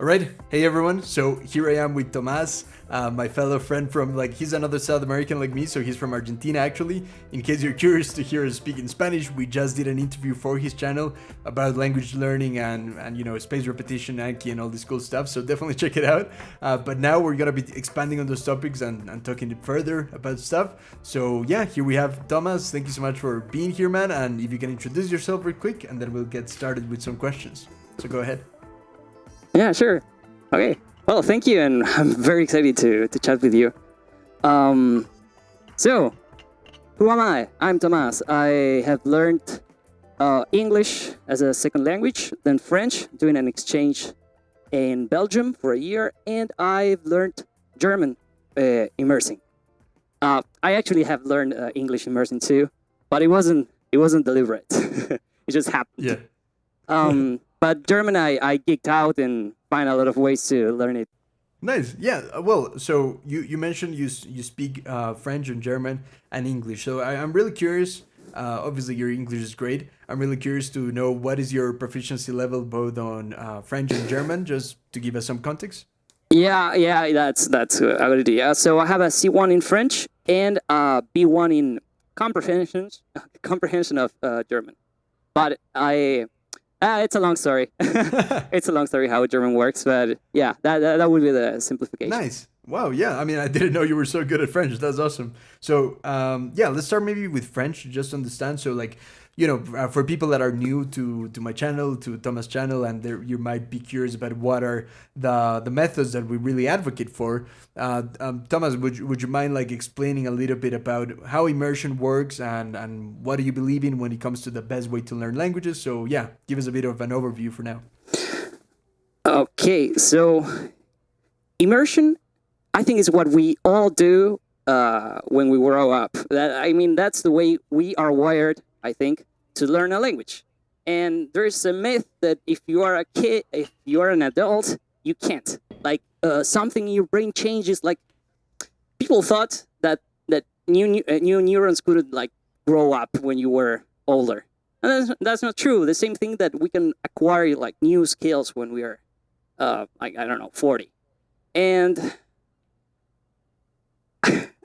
All right, hey everyone. So here I am with Tomas, my fellow friend from he's another South American like me, so he's from Argentina actually. In case you're curious to hear us speak in Spanish, we just did an interview for his channel about language learning and space repetition, Anki, and all this cool stuff. So definitely check it out. But now we're gonna be expanding on those topics and talking further about stuff. So yeah, here we have Thomas. Thank you so much for being here, man. And if you can introduce yourself real quick, and then we'll get started with some questions. So go ahead. Yeah, sure. Okay. Well, thank you, and I'm very excited to chat with you. So, who am I? I'm Tomas. I have learned English as a second language, then French, doing an exchange in Belgium for a year, and I've learned German immersing. I actually have learned English immersing too, but it wasn't deliberate. It just happened. Yeah. But German, I geeked out and find a lot of ways to learn it. Nice. Yeah. Well, so you mentioned you speak French and German and English. So I'm really curious. Obviously, your English is great. I'm really curious to know what is your proficiency level both on French and German, just to give us some context. Yeah, that's a good idea. So I have a C1 in French and a B1 in comprehension of German. But it's a long story. It's a long story how German works, but yeah, that would be the simplification. Nice. Wow. Yeah. I mean, I didn't know you were so good at French. That's awesome. So, yeah, let's start maybe with French, just to understand. So, for people that are new to my channel, to Thomas' channel, and you might be curious about what are the methods that we really advocate for. Thomas, would you mind explaining a little bit about how immersion works and what do you believe in when it comes to the best way to learn languages? So, yeah, give us a bit of an overview for now. Okay, so immersion, I think, is what we all do when we grow up. That's the way we are wired, I think, to learn a language. And there's a myth that if you are a kid, if you are an adult, you can't. Something in your brain changes. Like, people thought that new neurons couldn't grow up when you were older. And that's not true. The same thing that we can acquire new skills when we are, 40. And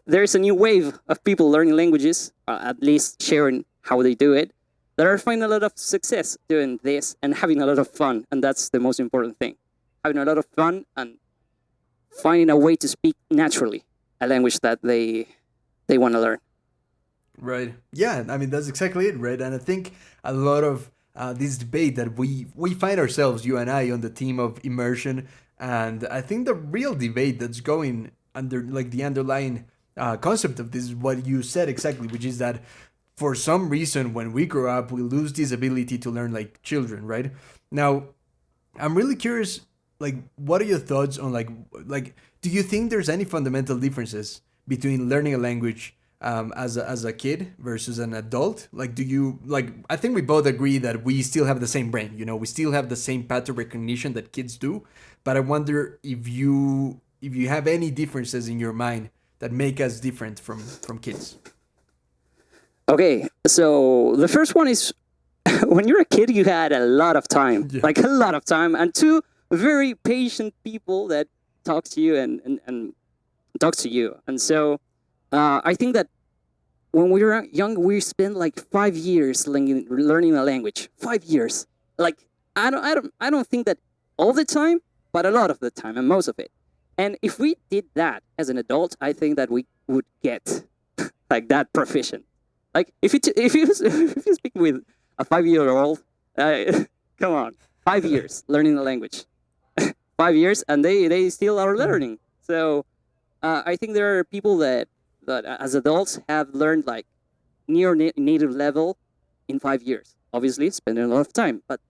there's a new wave of people learning languages, at least sharing how they do it, that are finding a lot of success doing this and having a lot of fun. And that's the most important thing. Having a lot of fun and finding a way to speak naturally a language that they want to learn. Right. Yeah. I mean, that's exactly it, right? And I think a lot of this debate that we find ourselves, you and I, on the team of immersion, and I think the real debate that's going under the underlying concept of this is what you said exactly, which is that for some reason when we grow up we lose this ability to learn like children, right? Now, I'm really curious, what are your thoughts on do you think there's any fundamental differences between learning a language as a kid versus an adult? Do you I think we both agree that we still have the same brain, we still have the same pattern recognition that kids do, but I wonder if you have any differences in your mind that make us different from kids. Okay, so the first one is when you're a kid, you had a lot of time, Yeah. a lot of time, and two very patient people that talk to you and talk to you. And so I think that when we were young, we spent 5 years learning a language. 5 years. I don't think that all the time, but a lot of the time, and most of it. And if we did that as an adult, I think that we would get that proficient. If you speak with a 5-year-old, come on, 5 years learning the language, 5 years, and they still are learning. So I think there are people that as adults have learned near native level in 5 years. Obviously, spending a lot of time, but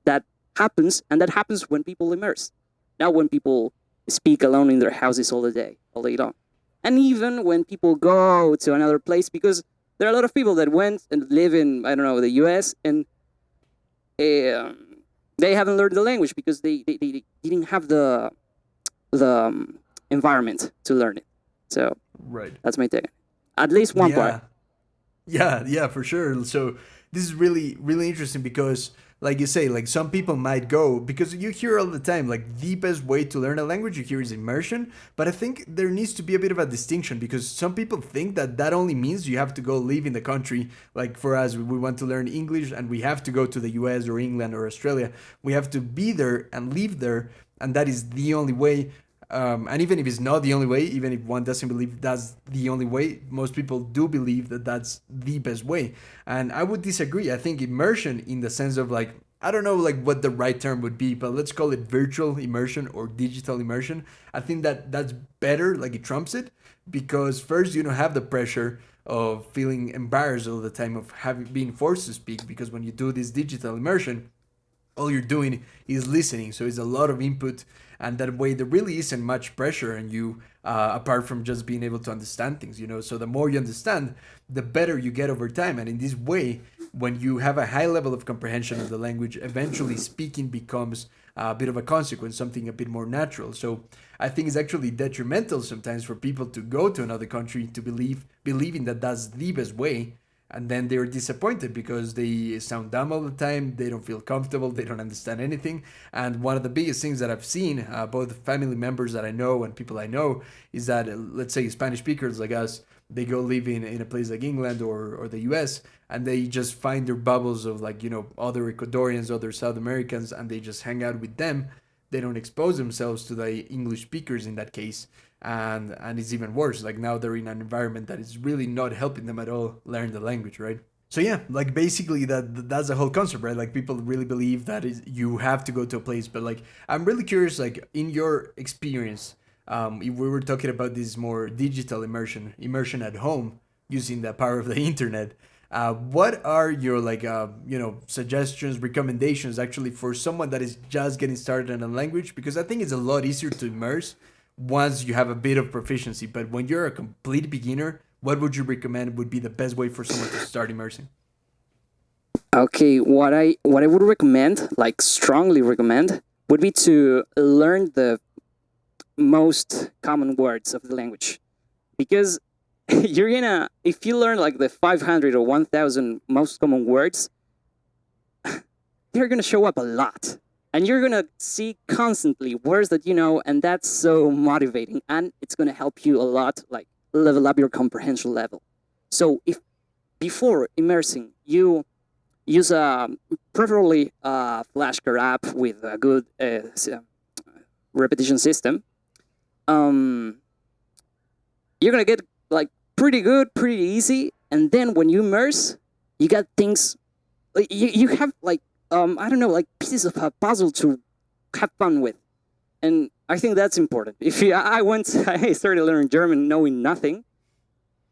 that happens, and that happens when people immerse. Not when people speak alone in their houses all day long, and even when people go to another place, because there are a lot of people that went and live in, the U.S., and they haven't learned the language because they didn't have the environment to learn it. So Right. that's my take. At least one part. Yeah, for sure. So this is really, really interesting because like you say, like some people might go, because you hear all the time like the best way to learn a language you hear is immersion, but I think there needs to be a bit of a distinction, because some people think that that only means you have to go live in the country. Like for us, we want to learn English and we have to go to the US or England or Australia. We have to be there and live there, and that is the only way. And even if it's not the only way, even if one doesn't believe that's the only way, most people do believe that that's the best way. And I would disagree. I think immersion, in the sense of like, I don't know like what the right term would be, but let's call it virtual immersion or digital immersion. I think that that's better, like it trumps it, because first you don't have the pressure of feeling embarrassed all the time of having being forced to speak, because when you do this digital immersion, all you're doing is listening. So it's a lot of input, and that way there really isn't much pressure on you, apart from just being able to understand things. So the more you understand, the better you get over time. And in this way, when you have a high level of comprehension of the language, eventually speaking becomes a bit of a consequence, something a bit more natural. So I think it's actually detrimental sometimes for people to go to another country to believing that that's the best way, and then they're disappointed because they sound dumb all the time, they don't feel comfortable, they don't understand anything. And one of the biggest things that I've seen, both family members that I know and people I know, is that, let's say, Spanish speakers like us, they go live in a place like England or the US, and they just find their bubbles of, like, other Ecuadorians, other South Americans, and they just hang out with them. They don't expose themselves to the English speakers in that case. And it's even worse. Like, now they're in an environment that is really not helping them at all learn the language, right? So yeah, like basically that's the whole concept, right? Like, people really believe that you have to go to a place, but like, I'm really curious, like, in your experience, if we were talking about this more digital immersion at home using the power of the internet, what are your, like, suggestions, recommendations actually for someone that is just getting started in a language? Because I think it's a lot easier to immerse once you have a bit of proficiency. But when you're a complete beginner, what would you recommend would be the best way for someone to start immersing? Okay, what I would recommend, like strongly recommend, would be to learn the most common words of the language, because you're gonna if you learn like the 500 or 1000 most common words, they're gonna show up a lot, and you're gonna see constantly words that you know, and that's so motivating, and it's gonna help you a lot, like level up your comprehension level. So if before immersing you use a preferably a flashcard app with a good repetition system, um, you're gonna get like pretty good, pretty easy, and then when you immerse, you got things like you have like I don't know, like pieces of a puzzle to have fun with, and I think that's important. If you, I went, I started learning German knowing nothing,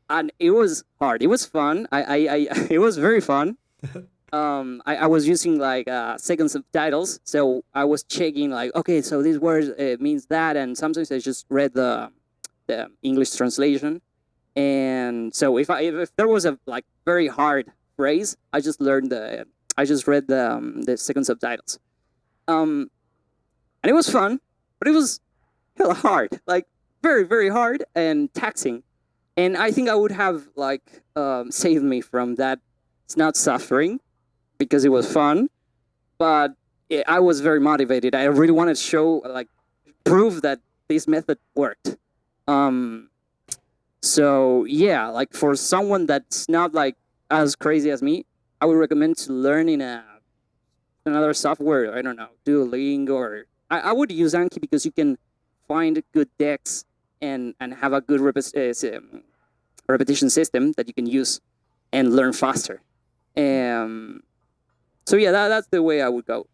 and it was hard. It was fun. It was very fun. I was using like second subtitles, so I was checking like, okay, so this word means that, and sometimes I just read the English translation, and so if there was a like very hard phrase, I just read the second subtitles, and it was fun, but it was hella hard, like very hard and taxing, and I think I would have like saved me from that. It's not suffering because it was fun, but I was very motivated. I really wanted to show, like, prove that this method worked. Um, so yeah, like for someone that's not like as crazy as me, I would recommend to learn in another software. I don't know, Duolingo, or I would use Anki because you can find good decks and have a good repetition system that you can use and learn faster. Um, so yeah, that's the way I would go.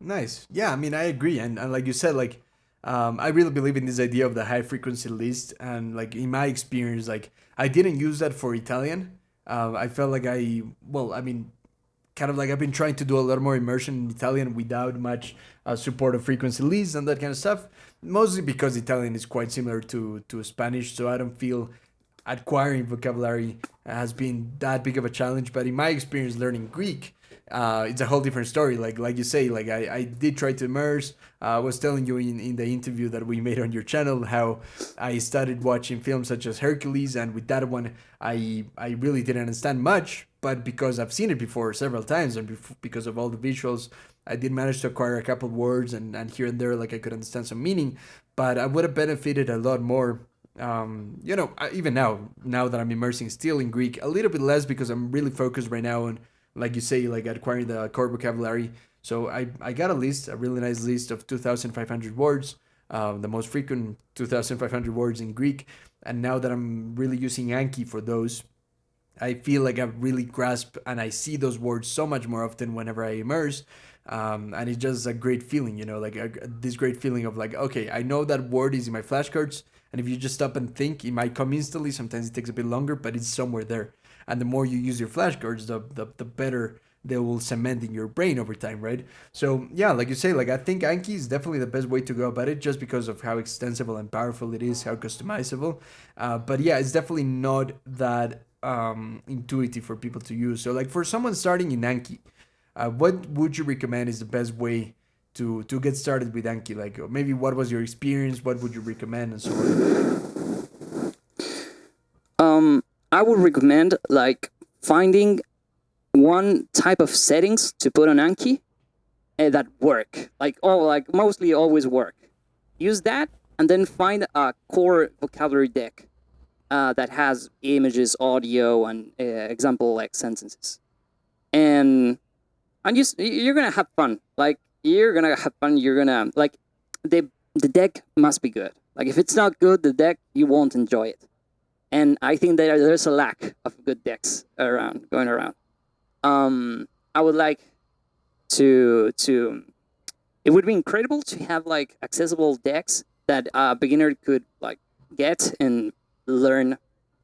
Nice. Yeah, I mean, I agree. And like you said, like, I really believe in this idea of the high frequency list. And like, in my experience, like, I didn't use that for Italian. I felt like well, I mean, kind of like I've been trying to do a lot more immersion in Italian without much support of frequency lists and that kind of stuff. Mostly because Italian is quite similar to Spanish, so I don't feel acquiring vocabulary has been that big of a challenge. But in my experience learning Greek, it's a whole different story. Like you say, like I did try to immerse. I was telling you in the interview that we made on your channel how I started watching films such as Hercules, and with that one, I really didn't understand much. but because I've seen it before several times and because of all the visuals, I did manage to acquire a couple words and here and there, like I could understand some meaning, but I would have benefited a lot more. Even now that I'm immersing still in Greek, a little bit less because I'm really focused right now on, like you say, like acquiring the core vocabulary. So I got a really nice list of 2,500 words, the most frequent 2,500 words in Greek. And now that I'm really using Anki for those, I feel like I've really grasped and I see those words so much more often whenever I immerse. And it's just a great feeling, like this great feeling of like, okay, I know that word is in my flashcards. And if you just stop and think, it might come instantly. Sometimes it takes a bit longer, but it's somewhere there. And the more you use your flashcards, the better they will cement in your brain over time, right? So yeah, like you say, like I think Anki is definitely the best way to go about it, just because of how extensible and powerful it is, how customizable. But yeah, it's definitely not that intuitive for people to use. So like for someone starting in Anki, what would you recommend is the best way to get started with Anki? Like maybe what was your experience? What would you recommend, and so on? I would recommend like finding one type of settings to put on Anki that work. Like mostly always work. Use that and then find a core vocabulary deck that has images, audio, and example like sentences. And you're gonna have fun. Like you're gonna have fun. You're gonna like the deck must be good. Like if it's not good, the deck you won't enjoy it. And I think that there's a lack of good decks going around. I would like to. It would be incredible to have like accessible decks that a beginner could like get and learn.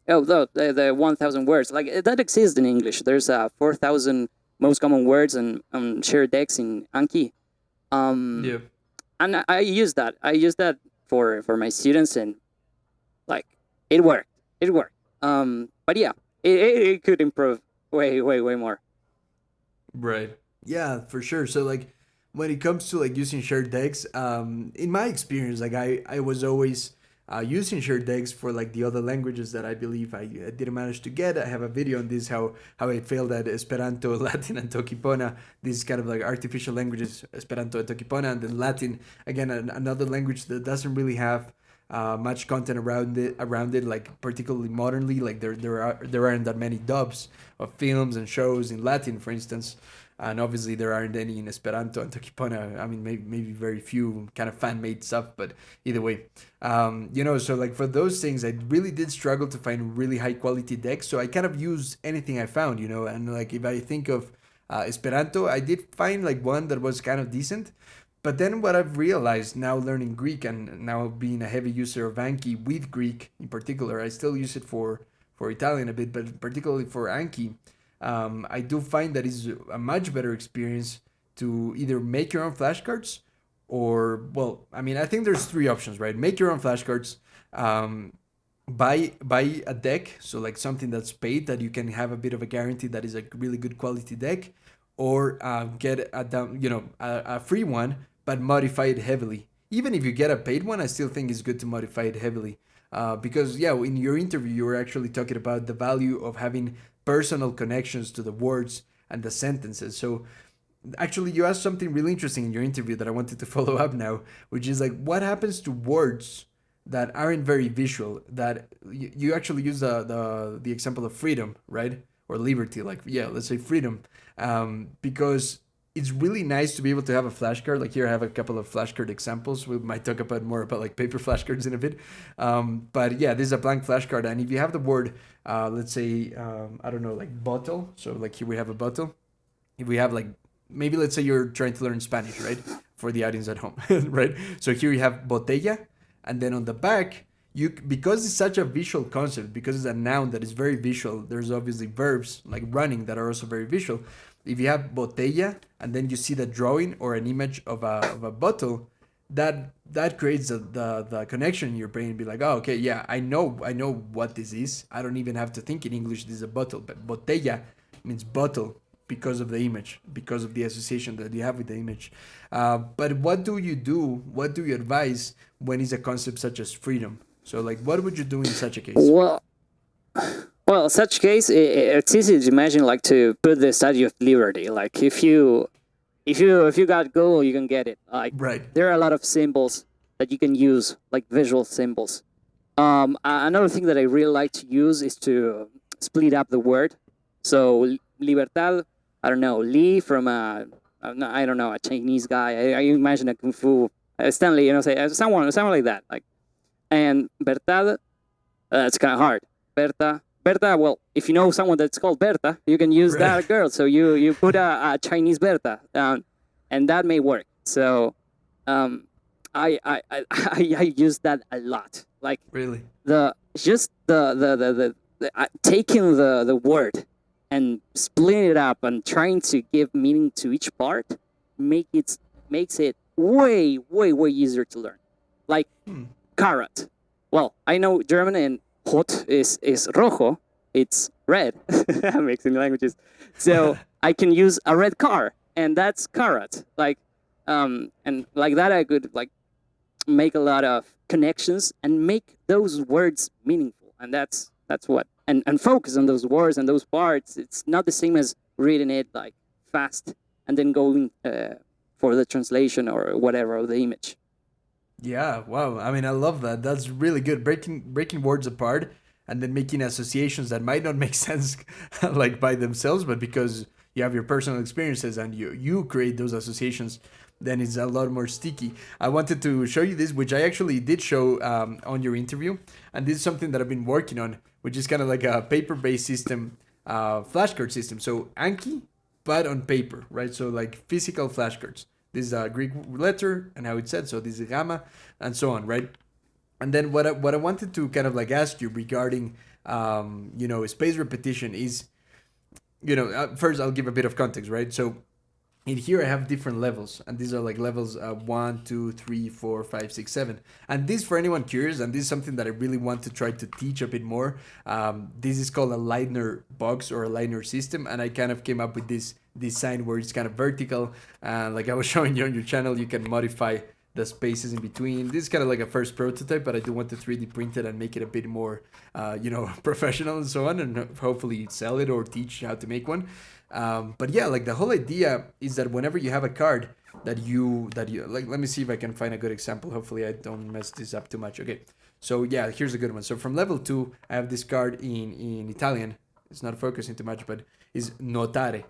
Oh, the 1,000 words like that exists in English. There's 4,000 most common words and shared decks in Anki. Um, Yeah. and I use that. I use that for my students, and like it worked. It worked. But yeah, it could improve way more. Right. Yeah, for sure. So like when it comes to like using shared decks, in my experience, like I was always using shared decks for like the other languages that I believe I didn't manage to get. I have a video on this how I failed at Esperanto, Latin, and Tokipona. These kind of like artificial languages, Esperanto and Tokipona, and then Latin again, another language that doesn't really have much content around it, like particularly modernly. Like there aren't that many dubs of films and shows in Latin, for instance, and obviously there aren't any in Esperanto and Tokipona. I mean, maybe very few kind of fan made stuff, but either way, so like for those things, I really did struggle to find really high quality decks. So I kind of used anything I found, and like if I think of Esperanto, I did find like one that was kind of decent. But then what I've realized now learning Greek and now being a heavy user of Anki with Greek in particular, I still use it for Italian a bit, but particularly for Anki, I do find that it's a much better experience to either make your own flashcards or, well, I mean, I think there's three options, right? Make your own flashcards, um, buy a deck, so like something that's paid that you can have a bit of a guarantee that is a really good quality deck, or get a free one but modify it heavily. Even if you get a paid one, I still think it's good to modify it heavily. Because yeah, in your interview you were actually talking about the value of having personal connections to the words and the sentences. So actually you asked something really interesting in your interview that I wanted to follow up now, which is like what happens to words that aren't very visual, that you actually use the example of freedom, right? Or liberty, like yeah, let's say freedom, because it's really nice to be able to have a flashcard. Like here, I have a couple of flashcard examples. We might talk about more about like paper flashcards in a bit. But yeah, this is a blank flashcard, and if you have the word, let's say, I don't know, like bottle. So like here we have a bottle. If we have like maybe let's say you're trying to learn Spanish, right? For the audience at home, right? So here you have botella, and then on the back, you because it's such a visual concept, because it's a noun that is very visual. There's obviously verbs like running that are also very visual. If you have botella and then you see the drawing or an image of a bottle, that creates the connection in your brain. Be like, oh, okay, yeah, I know what this is. I don't even have to think in English. This is a bottle, but botella means bottle because of the image, because of the association that you have with the image. But what do you do? What do you advise when it's a concept such as freedom? So, like, what would you do in such a case? Well, Well, in such case, it's easy to imagine like to put the Statue of Liberty. Like if you got Google, you can get it. Like Right. there are a lot of symbols that you can use, like visual symbols. Another thing that I really like to use is to split up the word. So libertad, I don't know, Li from I don't know, a Chinese guy. I imagine a kung fu Stanley, say someone like that. Like, and Bertad, it's kind of hard. Berta. Well, if you know someone that's called Berta, you can use Right. that girl. So you put a Chinese Berta down, and that may work. So, I use that a lot. Like Really. the just the taking the word and splitting it up and trying to give meaning to each part makes it way easier to learn. Like carrot. Well, I know German and hot is rojo. It's red. I'm mixing languages. So I can use a red car, and that's carrot. Like, and like that, I could like make a lot of connections and make those words meaningful. And that's what. And focus on those words and those parts. It's not the same as reading it like fast and then going for the translation or whatever of the image. Yeah, wow. I mean, I love that. That's really good. Breaking words apart and then making associations that might not make sense like by themselves, but because you have your personal experiences and you create those associations, then it's a lot more sticky. I wanted to show you this, which I actually did show on your interview, and this is something that I've been working on, which is kind of like a paper-based system, flashcard system. So Anki, but on paper, right? So like physical flashcards. This is a Greek letter and how it's said. So this is gamma and so on, right? And then what I wanted to kind of like ask you regarding, space repetition is, first I'll give a bit of context, right? So in here I have different levels, and these are like levels 1, 2, 3, 4, 5, 6, 7. And this, for anyone curious, and this is something that I really want to try to teach a bit more. This is called a Leitner box or a Leitner system, and I kind of came up with this design where it's kind of vertical. Like I was showing you on your channel, you can modify the spaces in between. This is kind of like a first prototype, but I do want to 3D print it and make it a bit more, professional and so on, and hopefully sell it or teach how to make one. But yeah, like the whole idea is that whenever you have a card that you like, let me see if I can find a good example. Hopefully I don't mess this up too much. Okay, so yeah, here's a good one. So from level 2, I have this card in Italian. It's not focusing too much, but is notare.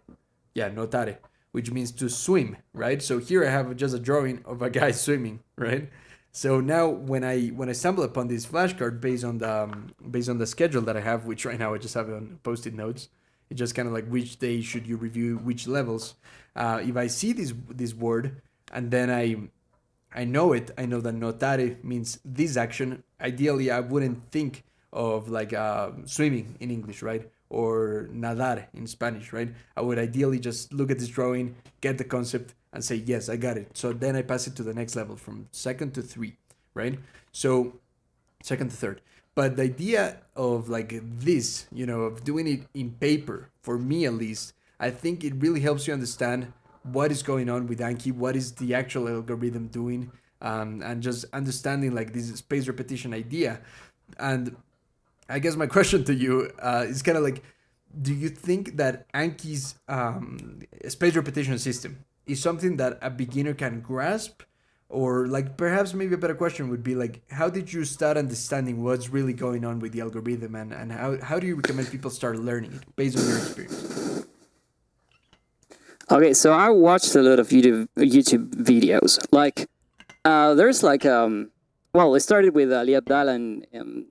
Yeah, notare, which means to swim, right? So here I have just a drawing of a guy swimming, right? So now when I stumble upon this flashcard based on the schedule that I have, which right now I just have on post-it notes, it's just kind of like which day should you review which levels. If I see this word and then I know it, I know that notare means this action. Ideally, I wouldn't think of like swimming in English, right? Or nadar in Spanish, right? I would ideally just look at this drawing, get the concept, and say, yes, I got it. So then I pass it to the next level from 2nd to 3, right? So 2nd to 3rd. But the idea of like this, of doing it in paper, for me at least, I think it really helps you understand what is going on with Anki, what is the actual algorithm doing, and just understanding like this space repetition idea. And I guess my question to you is kind of like, do you think that Anki's space repetition system is something that a beginner can grasp? Or like perhaps maybe a better question would be like, how did you start understanding what's really going on with the algorithm, and how do you recommend people start learning it based on your experience? Okay, so I watched a lot of YouTube videos. Like, there's like well, it started with Ali Abdallah and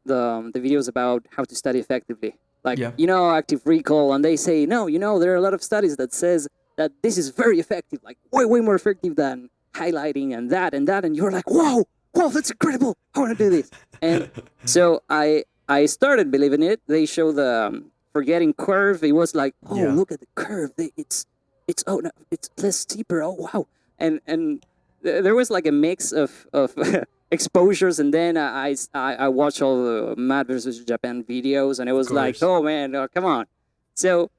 the videos about how to study effectively. Like, Yeah. active recall, and they say no. There are a lot of studies that says that this is very effective, like way more effective than highlighting and that, and you're like, whoa, that's incredible. I want to do this. And so I started believing it. They show the forgetting curve. It was like, oh, Yeah. look at the curve. It's oh no, it's less steeper. Oh wow. And there was like a mix of exposures, and then I watched all the Mad versus Japan videos, and it was like, course. oh man, come on. So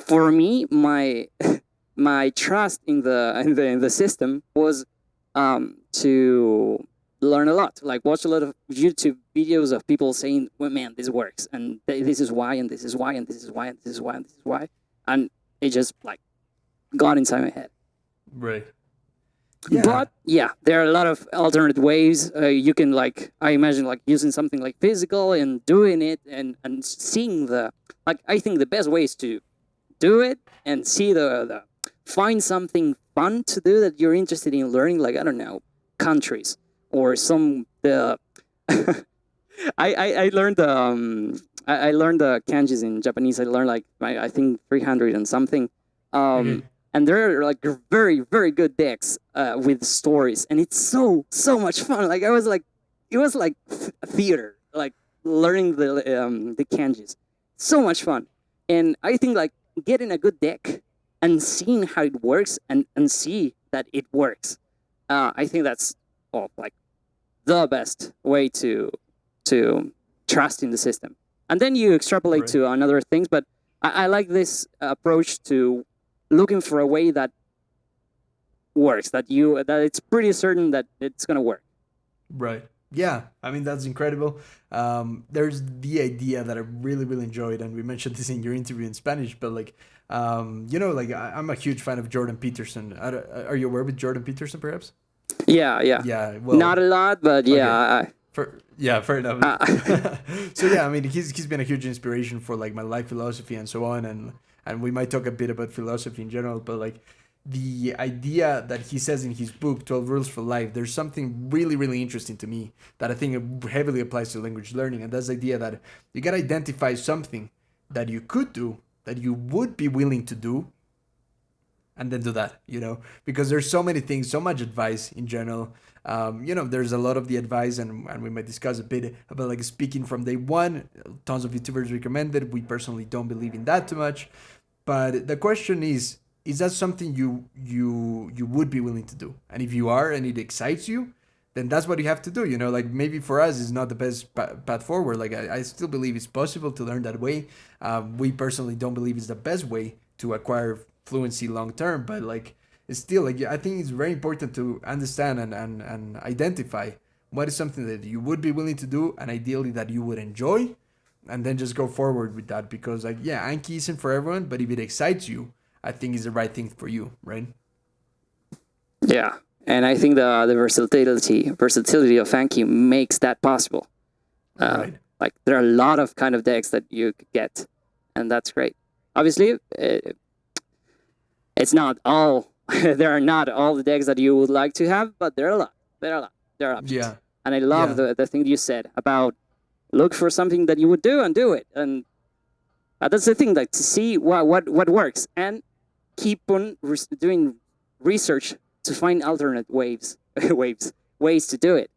for me, my trust in the system was to learn a lot. Like watch a lot of YouTube videos of people saying, "Well, man, this works, and this is why, and this is why, and this is why, and this is why, and this is why," and it just like got inside my head. Right. Yeah. But yeah, there are a lot of alternate ways. You can like, I imagine like using something like physical and doing it and seeing the, like, I think the best way is to do it and see the find something fun to do that you're interested in learning. Like, I don't know, countries or some the. I learned I learned the kanjis in Japanese. I learned like I think 300 and something. Okay. And they're like very very good decks with stories, and it's so much fun. Like I was like, it was like theater, like learning the kanjis, so much fun. And I think like getting a good deck and seeing how it works and see that it works. I think that's like the best way to trust in the system. And then you extrapolate Right. to another things, but I like this approach to looking for a way that works, that it's pretty certain that it's gonna work. Right. Yeah. I mean, that's incredible. There's the idea that I really, really enjoyed, and we mentioned this in your interview in Spanish, but like, like I'm a huge fan of Jordan Peterson. Are you aware with Jordan Peterson, perhaps? Yeah, yeah. Yeah. Well, Not a lot, but yeah. okay. Yeah, fair enough. So yeah, I mean, he's been a huge inspiration for like my life philosophy and so on, and we might talk a bit about philosophy in general, but like the idea that he says in his book 12 Rules for Life, there's something really really interesting to me that I think heavily applies to language learning, and that's the idea that you got to identify something that you could do, that you would be willing to do, and then do that, because there's so many things, so much advice in general. There's a lot of the advice, and we might discuss a bit about like speaking from day one. Tons of YouTubers recommend it. We personally don't believe in that too much. But the question is that something you would be willing to do? And if you are and it excites you, then that's what you have to do. Like maybe for us it's not the best path forward. Like I still believe it's possible to learn that way. We personally don't believe it's the best way to acquire fluency long term, but like it's still like I think it's very important to understand and identify what is something that you would be willing to do, and ideally that you would enjoy, and then just go forward with that, because like yeah, Anki isn't for everyone, but if it excites you, I think it's the right thing for you, right? Yeah, and I think the versatility of Anki makes that possible. Right. Like there are a lot of kind of decks that you could get, and that's great. Obviously, it's not all. There are not all the decks that you would like to have, but there are a lot. There are a lot. There are options. Yeah. And I love Yeah. the thing you said about look for something that you would do and do it. And that's the thing, like to see what works and keep on doing research to find alternate ways to do it.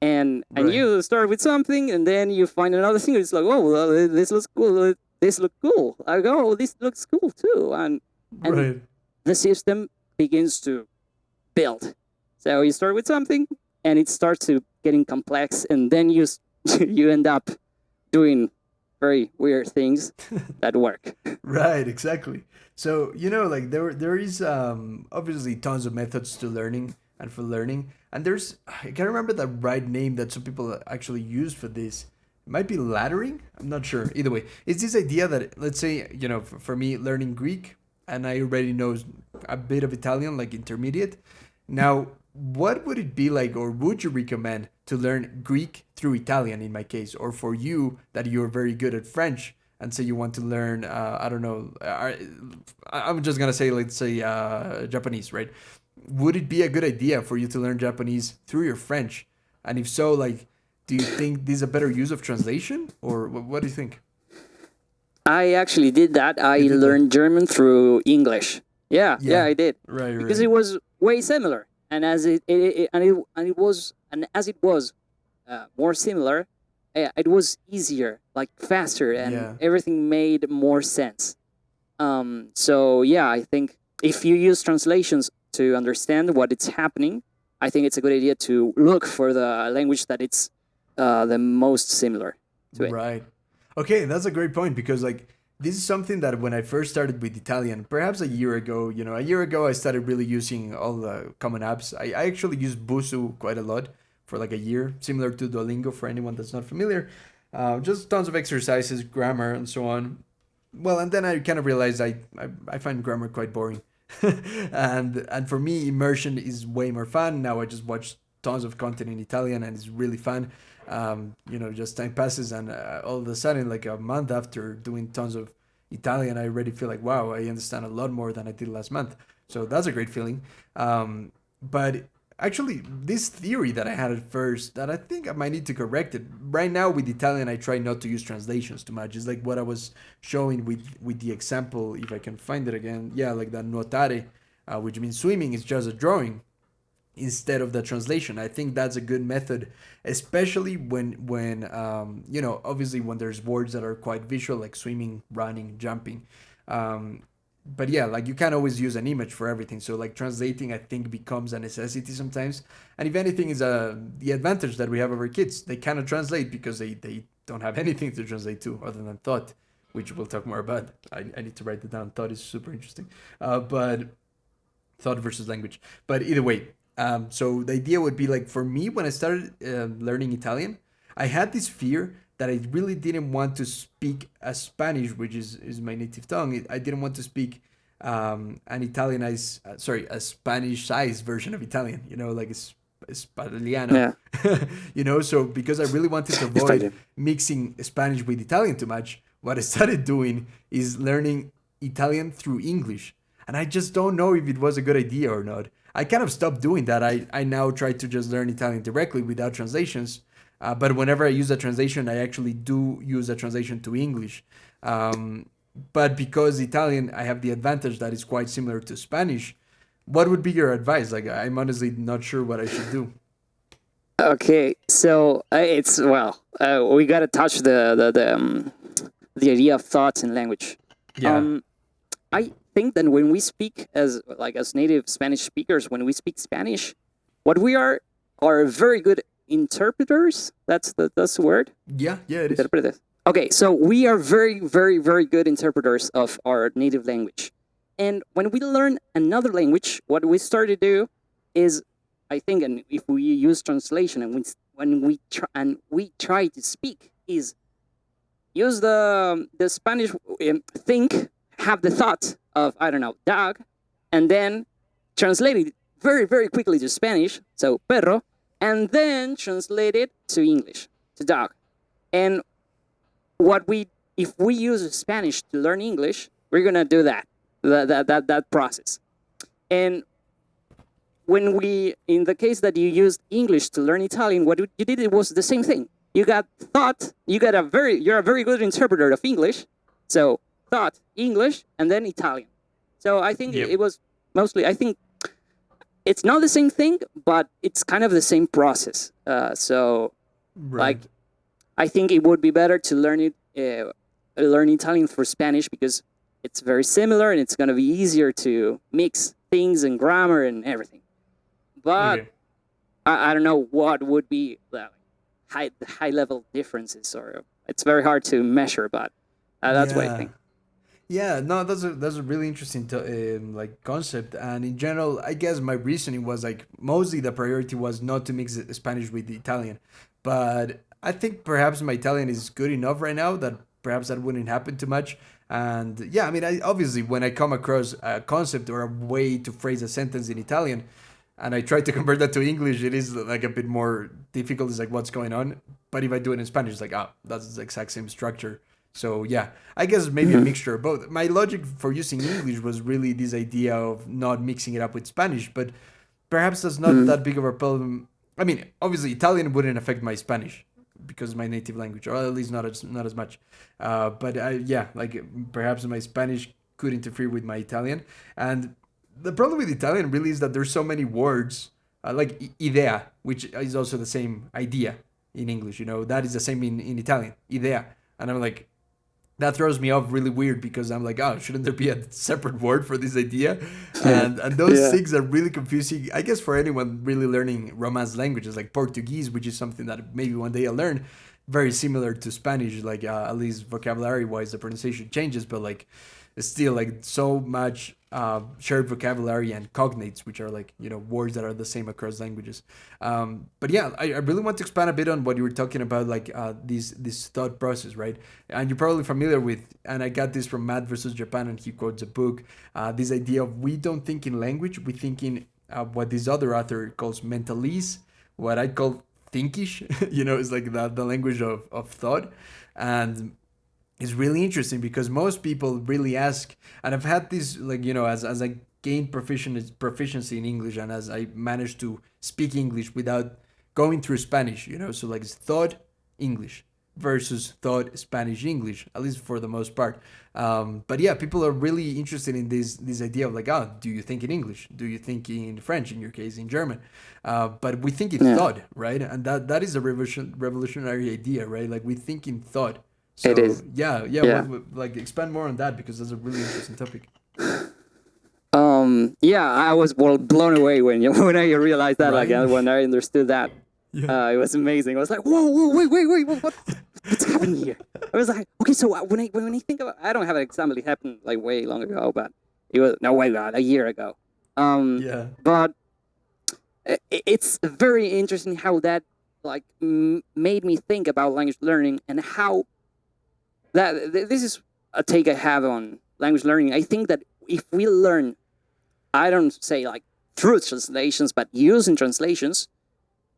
And Right. you start with something, and then you find another thing. It's like, oh, well, this looks cool. This looks cool. I go, oh, this looks cool too. And Right. the system begins to build. So you start with something, and it starts to getting complex, and then you you end up doing very weird things that work. Right, exactly. So, like there is obviously tons of methods to learning and for learning. And I can't remember the right name that some people actually use for this. It might be laddering. I'm not sure. Either way, it's this idea that, let's say, for me, learning Greek, and I already know a bit of Italian, like intermediate. Now, what would it be like, or would you recommend to learn Greek through Italian in my case, or for you that you're very good at French and say you want to learn, I don't know, I'm just gonna say, let's say, Japanese, right? Would it be a good idea for you to learn Japanese through your French? And if so, like, do you think this is a better use of translation, or what do you think? I actually did that. I You did that? learned German through English. Yeah, I did Right, because right. it was way similar, and as it was more similar, it was easier, like faster, and Yeah. everything made more sense. So yeah, I think if you use translations to understand what it's happening, I think it's a good idea to look for the language that it's the most similar to it. Right. Okay, that's a great point, because like this is something that when I first started with Italian, perhaps a year ago, a year ago I started really using all the common apps. I actually use Busu quite a lot, for like a year, similar to Duolingo for anyone that's not familiar. Just tons of exercises, grammar, and so on. Well, and then I kind of realized I find grammar quite boring. And for me, immersion is way more fun. Now I just watch tons of content in Italian, and it's really fun. Just time passes, and all of a sudden, like a month after doing tons of Italian, I already feel like, wow, I understand a lot more than I did last month. So that's a great feeling. But actually, this theory that I had at first, that I think I might need to correct it. Right now with Italian, I try not to use translations too much. It's like what I was showing with the example, if I can find it again. Yeah, like the nuotare, which means swimming, is just a drawing instead of the translation. I think that's a good method, especially when obviously when there's words that are quite visual, like swimming, running, jumping. Um, but yeah, like you can't always use an image for everything. So like translating, I think, becomes a necessity sometimes. And if anything, is the advantage that we have over kids. They cannot translate because they don't have anything to translate to other than thought, which we'll talk more about. I need to write it down. Thought is super interesting. But thought versus language. But either way, so the idea would be like, for me, when I started learning Italian, I had this fear that I really didn't want to speak a Spanish, which is my native tongue. I didn't want to speak a Spanish-sized version of Italian, like Spanigliano. Yeah. So because I really wanted to avoid mixing Spanish with Italian too much, what I started doing is learning Italian through English. And I just don't know if it was a good idea or not. I kind of stopped doing that. I now try to just learn Italian directly without translations. But whenever I use a translation, I actually do use a translation to English. But because Italian, I have the advantage that it's quite similar to Spanish. What would be your advice? Like, I'm honestly not sure what I should do. Okay, so we gotta touch the idea of thoughts and language. Yeah. I think that when we speak as native Spanish speakers, when we speak Spanish, what we are very good interpreters. That's the word. Yeah, it is. Interpreters. Okay, so we are very, very, very good interpreters of our native language. And when we learn another language, what we start to do is, I think, and if we use translation and when we try to speak, is use the Spanish have the thought of, I don't know, dog, and then translate it very, very quickly to Spanish, so perro, and then translate it to English, to dog. And if we use Spanish to learn English, we're gonna do that process. And when in the case that you used English to learn Italian, what you did, it was the same thing. You're a very good interpreter of English, so thought, English, and then Italian. So I think it was mostly, I think it's not the same thing, but it's kind of the same process. Right. I think it would be better to learn Italian for Spanish because it's very similar and it's going to be easier to mix things and grammar and everything. But I don't know what would be the high level differences, or it's very hard to measure, but that's what I think. Yeah, no, that's a really interesting concept, and in general, I guess my reasoning was like mostly the priority was not to mix Spanish with the Italian, but I think perhaps my Italian is good enough right now that perhaps that wouldn't happen too much. And yeah, I mean, obviously when I come across a concept or a way to phrase a sentence in Italian, and I try to convert that to English, it is like a bit more difficult. It's like, what's going on? But if I do it in Spanish, it's like, that's the exact same structure. So yeah, I guess maybe a mixture of both. My logic for using English was really this idea of not mixing it up with Spanish, but perhaps that's not that big of a problem. I mean, obviously Italian wouldn't affect my Spanish because it's my native language, or at least not as much. But perhaps my Spanish could interfere with my Italian. And the problem with Italian really is that there's so many words, like idea, which is also the same idea in English. That is the same in Italian, idea. And I'm like, that throws me off really weird because I'm like, shouldn't there be a separate word for this idea? And those things are really confusing, I guess, for anyone really learning Romance languages like Portuguese, which is something that maybe one day I'll learn, very similar to Spanish, like at least vocabulary wise, the pronunciation changes, but like it's still like so much shared vocabulary and cognates, which are like words that are the same across languages. But yeah, I really want to expand a bit on what you were talking about, like this thought process, right? And you're probably familiar with, and I got this from Matt versus Japan, and he quotes a book. This idea of we don't think in language, we think in what this other author calls mentalese, what I call thinkish. It's like the language of thought. And it's really interesting because most people really ask, and I've had this, like, as I gained proficiency in English, and as I managed to speak English without going through Spanish, so like it's thought English versus thought Spanish English, at least for the most part. But yeah, people are really interested in this idea of like, do you think in English? Do you think in French? In your case, in German? But we think in Yeah, thought, right? And that is a revolutionary idea, right? Like we think in thought. it So is. yeah, Yeah. like expand more on that because that's a really interesting topic. Yeah, I was blown away when when I realized that, like, Right? when I understood that. Yeah. It was amazing. I was like, whoa, wait, what's happening here? I was like, okay, so when I think about, I don't have an example. It happened like way long ago, but it was no way, God, a year ago. Yeah. But it's very interesting how that like made me think about language learning and how this is a take I have on language learning. I think that if we learn, I don't say like through translations, but using translations,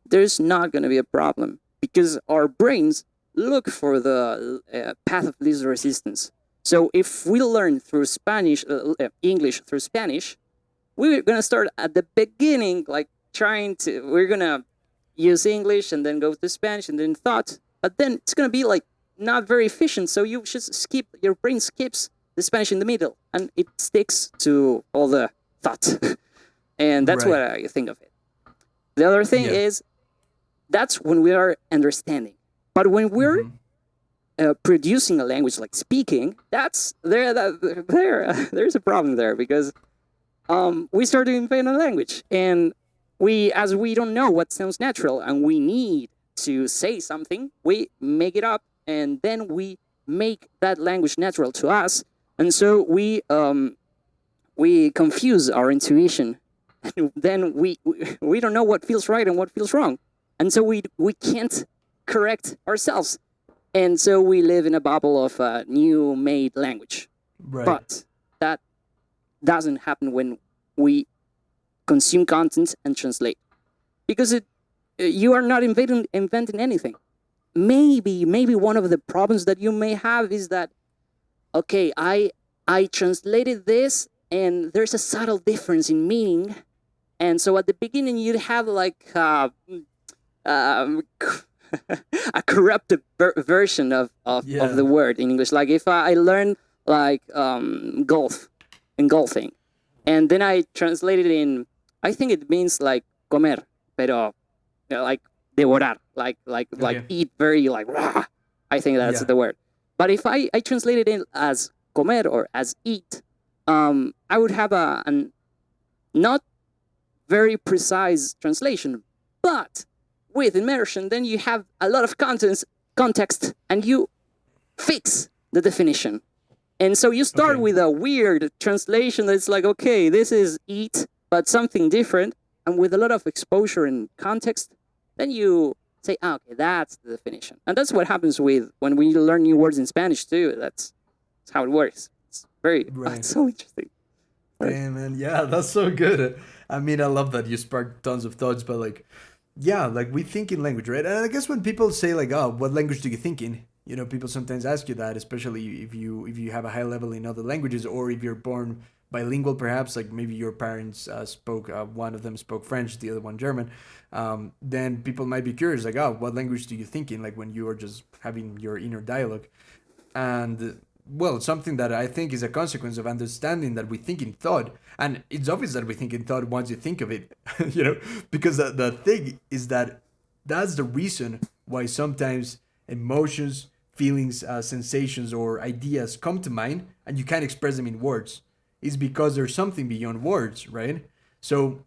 there's not going to be a problem because our brains look for the path of least resistance. So if we learn through English through Spanish, we're going to start at the beginning, like we're going to use English and then go to Spanish and then thought, but then it's going to be like not very efficient. So you should your brain skips the Spanish in the middle and it sticks to all the thought. And that's what Right. I think of it. The other thing Yeah. is, that's when we are understanding. But when we're producing a language like speaking, that's there's a problem there because we start to invent a language, and as we don't know what sounds natural, and we need to say something, we make it up, and then we make that language natural to us, and so we confuse our intuition, and then we don't know what feels right and what feels wrong, and so we can't correct ourselves, and so we live in a bubble of new made language. Right. But that doesn't happen when we consume content and translate, because you are not inventing anything. Maybe one of the problems that you may have is that, okay, I translated this and there's a subtle difference in meaning, and so at the beginning you'd have like a corrupted version of Yeah. the word in English. Like if I learn like engulfing, and then I translate it in, I think it means like comer, pero like devorar, like Okay. eat, very like rah. I think that's Yeah. the word. But if I translate it in as comer or as eat, I would have an not very precise translation. But with immersion, then you have a lot of context, and you fix the definition. And so you start Okay. with a weird translation that's like, okay, this is eat, but something different. And with a lot of exposure and context, then you say, okay, that's the definition. And that's what happens when we learn new words in Spanish too. That's how it works. It's Right. it's so interesting. Right. Damn, man. Yeah, that's so good. I mean, I love that you sparked tons of thoughts, but like, yeah, like we think in language, right? And I guess when people say like, "Oh, what language do you think in?" People sometimes ask you that, especially if you have a high level in other languages, or if you're born bilingual, perhaps like maybe your parents spoke one of them spoke French, the other one German. Then people might be curious, like, "Oh, what language do you think in?" Like when you are just having your inner dialogue. And well, something that I think is a consequence of understanding that we think in thought, and it's obvious that we think in thought once you think of it, because the thing is that that's the reason why sometimes emotions, feelings, sensations, or ideas come to mind and you can't express them in words. Is because there's something beyond words, right? So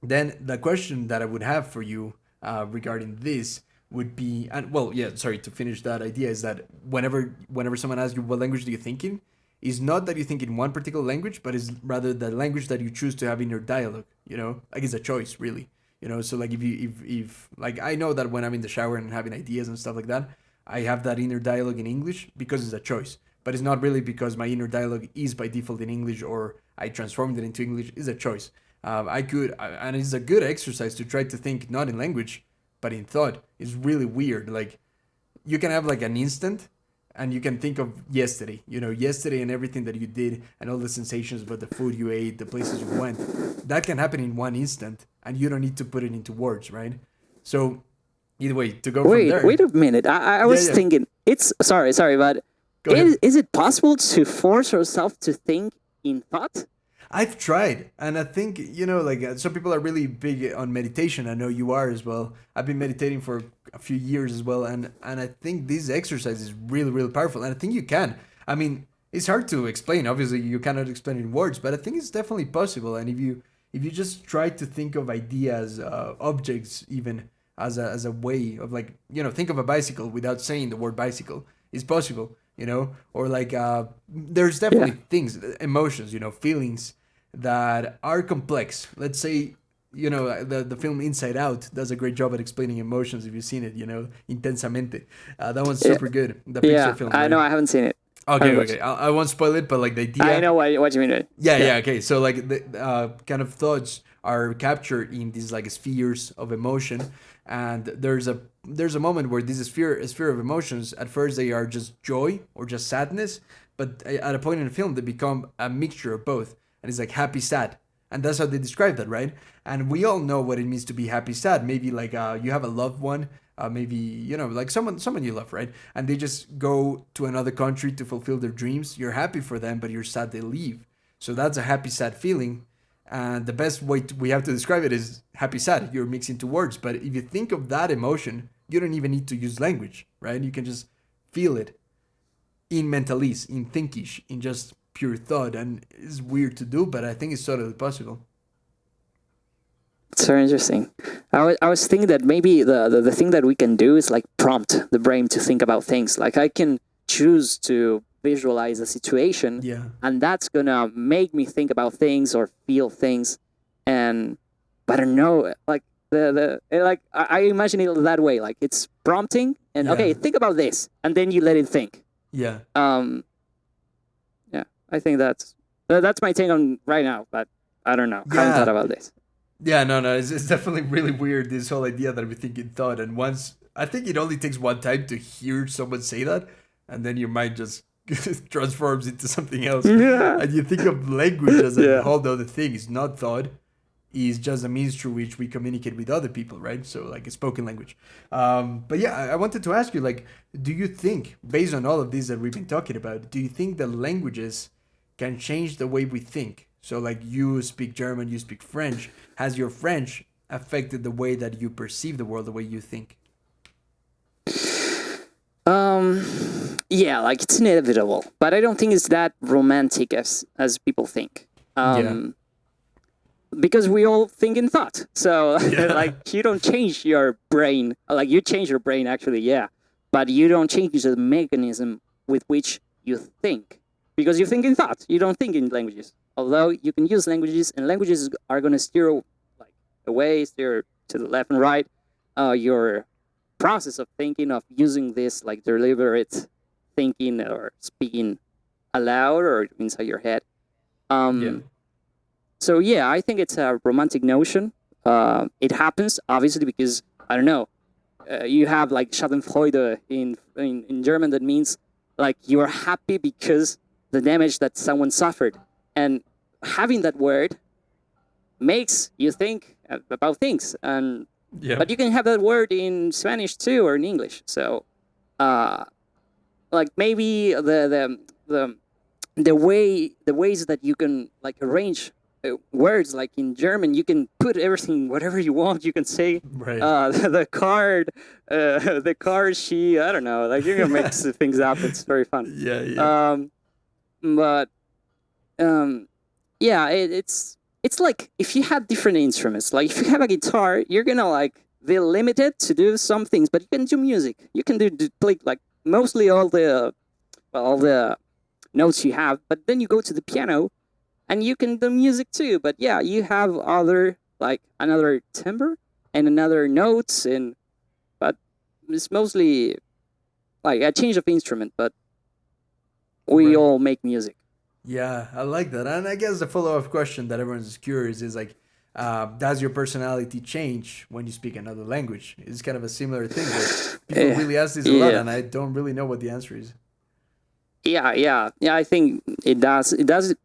then the question that I would have for you regarding this would be, and well, yeah, sorry, to finish that idea, is that whenever someone asks you what language do you think in, is not that you think in one particular language, but is rather the language that you choose to have in your dialogue. Like it's a choice, really. So like if like I know that when I'm in the shower and having ideas and stuff like that, I have that inner dialogue in English because it's a choice. But it's not really because my inner dialogue is by default in English or I transformed it into English. It's a choice. And it's a good exercise to try to think not in language, but in thought. It's really weird. Like you can have like an instant and you can think of yesterday, yesterday and everything that you did and all the sensations about the food you ate, the places you went. That can happen in one instant and you don't need to put it into words, right? So either way, to go from there. Wait a minute. I was thinking, it's, sorry, but is it possible to force yourself to think in thought? I've tried, and I think like some people are really big on meditation. I know you are as well. I've been meditating for a few years as well, and I think this exercise is really really powerful. And I think you can. I mean, it's hard to explain. Obviously, you cannot explain it in words, but I think it's definitely possible. And if you just try to think of ideas, objects, even as a way of like think of a bicycle without saying the word bicycle, it's possible. Or like there's definitely things, emotions, feelings that are complex. Let's say, the film Inside Out does a great job at explaining emotions if you've seen it, Intensamente. That one's super good. The Pixar film. I know, I haven't seen it. Okay. I won't spoil it, but like the idea. I know what you mean. Yeah. Okay. So like the kind of thoughts are captured in these like spheres of emotion, and there's a moment where this sphere of emotions, at first they are just joy or just sadness, but at a point in the film they become a mixture of both, and it's like happy sad, and that's how they describe that, right? And we all know what it means to be happy sad. Maybe like you have a loved one, maybe like someone you love, right? And they just go to another country to fulfill their dreams. You're happy for them, but you're sad they leave. So that's a happy sad feeling. And the best way we have to describe it is happy sad. You're mixing two words, but if you think of that emotion, you don't even need to use language, right? You can just feel it in mentalese, in thinkish, in just pure thought. And it's weird to do, but I think it's totally possible. It's very interesting. I was thinking that maybe the thing that we can do is like prompt the brain to think about things. Like I can choose to visualize a situation, and that's gonna make me think about things or feel things. And but I don't know, like I imagine it that way. Like it's prompting, and okay, think about this, and then you let it think. Yeah. I think that's my take on right now, but I don't know. I haven't thought about this. Yeah, no, it's definitely really weird, this whole idea that we think in thought. And once, I think it only takes one time to hear someone say that, and then your mind just transforms into something else. Yeah. And you think of language as a whole other thing. It's not thought. It's just a means through which we communicate with other people, right? So like a spoken language. But yeah, I wanted to ask you, like, do you think, based on all of this that we've been talking about, do you think that languages can change the way we think? So like you speak German, you speak French. Has your French affected the way that you perceive the world, the way you think? Yeah, like it's inevitable, but I don't think it's that romantic as people think. Because we all think in thought. So like you don't change your brain. Like you change your brain actually, but you don't change the mechanism with which you think, because you think in thought. You don't think in languages. Although you can use languages, and languages are going to steer like away, steer to the left and right. Your process of thinking, of using this like deliberate thinking or speaking aloud or inside your head. So yeah, I think it's a romantic notion. It happens obviously because I don't know. You have like Schadenfreude in German. That means like you are happy because the damage that someone suffered. And having that word makes you think about things. And but you can have that word in Spanish too, or in English. So, like maybe the ways that you can like arrange words, like in German, you can put everything, whatever you want. You can say the card, she. I don't know. Like you can mix things up. It's very fun. But. It's like if you had different instruments. Like if you have a guitar, you're gonna like be limited to do some things, but you can do music. You can play like mostly all the notes you have. But then you go to the piano, and you can do music too. But yeah, you have other like another timbre and another notes, and but it's mostly like a change of instrument. But we Right. all make music. Yeah, I like that. And I guess the follow-up question that everyone's curious is like, does your personality change when you speak another language? It's kind of a similar thing, but people Yeah, really ask this a lot, yeah. and I don't really know what the answer is. Yeah. I think it does. It does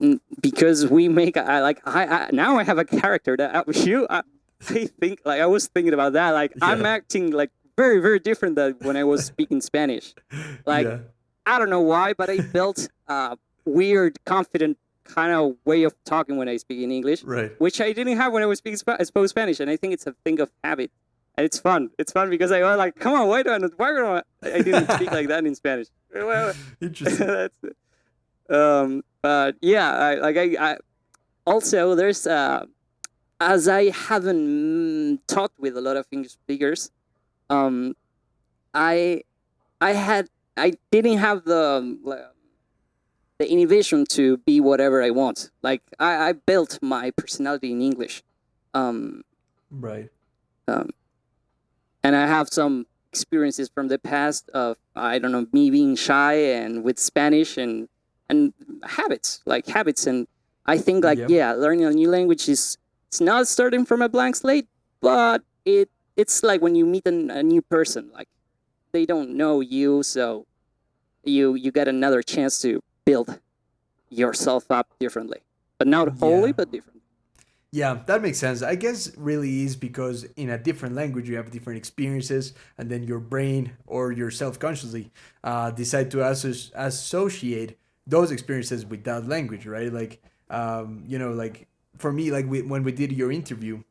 because we make. I now I have a character that I think like I was thinking about that. Like I'm Yeah, acting like very different than when I was speaking Spanish. Like yeah, I don't know why, but I built a weird, confident kind of way of talking when I speak in English, right. which I didn't have when I was speaking spoke Spanish. And I think it's a thing of habit. And it's fun. It's fun because I was like, come on, why don't I didn't speak like that in Spanish. Well, Interesting. that's but yeah, I also there's as I haven't talked with a lot of English speakers, um, I I didn't have the innovation to be whatever I want. Like I built my personality in English, um, Right. um, and I have some experiences from the past of I don't know me being shy and with Spanish and habits, and I think like Yep. yeah, learning a new language is it's not starting from a blank slate, but it's like when you meet a new person, like they don't know you, so you get another chance to build yourself up differently, but not wholly, Yeah. but different. Yeah, that makes sense. I guess really is because in a different language you have different experiences, and then your brain or your self-consciously decide to associate those experiences with that language, right? Like, like for me, like when we did your interview,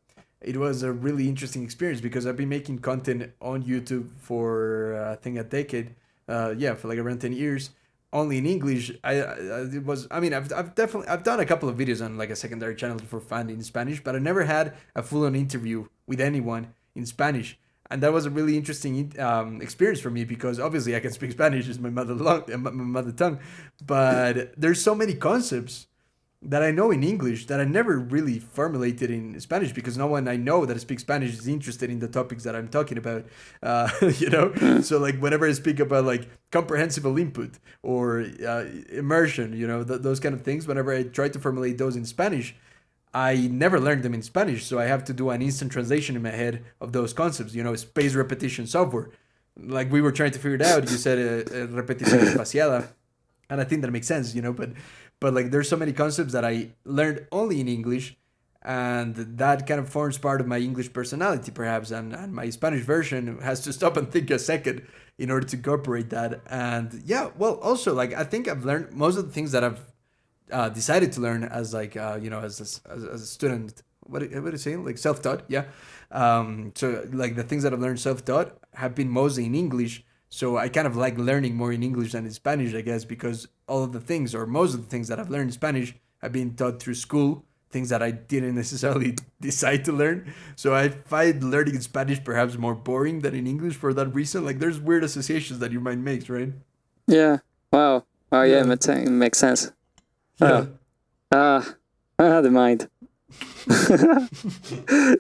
it was a really interesting experience because I've been making content on YouTube for I think a decade, yeah, for like around 10 years, only in English. It was. I mean, I've definitely I've done a couple of videos on like a secondary channel for fun in Spanish, but I never had a full on interview with anyone in Spanish, and that was a really interesting experience for me because obviously I can speak Spanish, it's my mother tongue, but there's so many concepts that I know in English that I never really formulated in Spanish because no one I know that speaks Spanish is interested in the topics that I'm talking about. You know, Mm. so like whenever I speak about like comprehensible input or immersion, those kind of things. Whenever I try to formulate those in Spanish, I never learned them in Spanish, so I have to do an instant translation in my head of those concepts. Space repetition software. Like we were trying to figure it out. You said repetición espaciada, and I think that makes sense, but like there's so many concepts that I learned only in English, and that kind of forms part of my English personality, perhaps, and my Spanish version has to stop and think a second in order to incorporate that. And yeah, well, also like I think I've learned most of the things that I've decided to learn as like as a student. What is saying like self-taught? Yeah. So like the things that I've learned self-taught have been mostly in English. So I kind of like learning more in English than in Spanish, I guess, because all of the things or most of the things that I've learned in Spanish have been taught through school, things that I didn't necessarily decide to learn. So I find learning in Spanish perhaps more boring than in English for that reason. Like there's weird associations that your mind makes, right? Yeah. Wow. Oh yeah, Yeah. it makes sense. Yeah. Oh. Ah. The mind.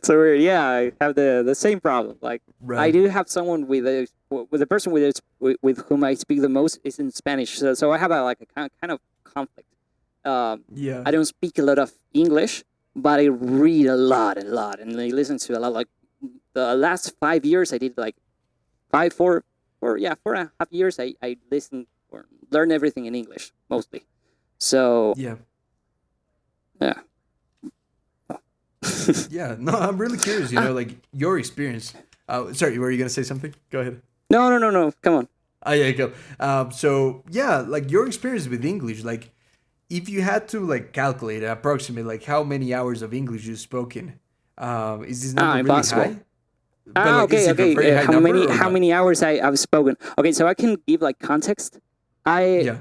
So weird. Yeah, I have the same problem. Like I Right. do have someone with a person with whom I speak the most is in Spanish. So I have a kind of conflict. Yeah. I don't speak a lot of English, but I read a lot, and I listen to a lot. Like the last 5 years, I did like five, four, or yeah, 4.5 years. I listen or learn everything in English mostly. So Yeah. yeah. Yeah. No, I'm really curious, Ah, like your experience. Sorry, were you going to say something? Go ahead. no. Come on. Ah, yeah, go. So yeah, like your experience with English, like if you had to like calculate approximately like how many hours of English you've spoken, is this number really Impossible. high? But like, is it a very high number or How not? many hours I've spoken? Okay, so I can give like context. I Yeah,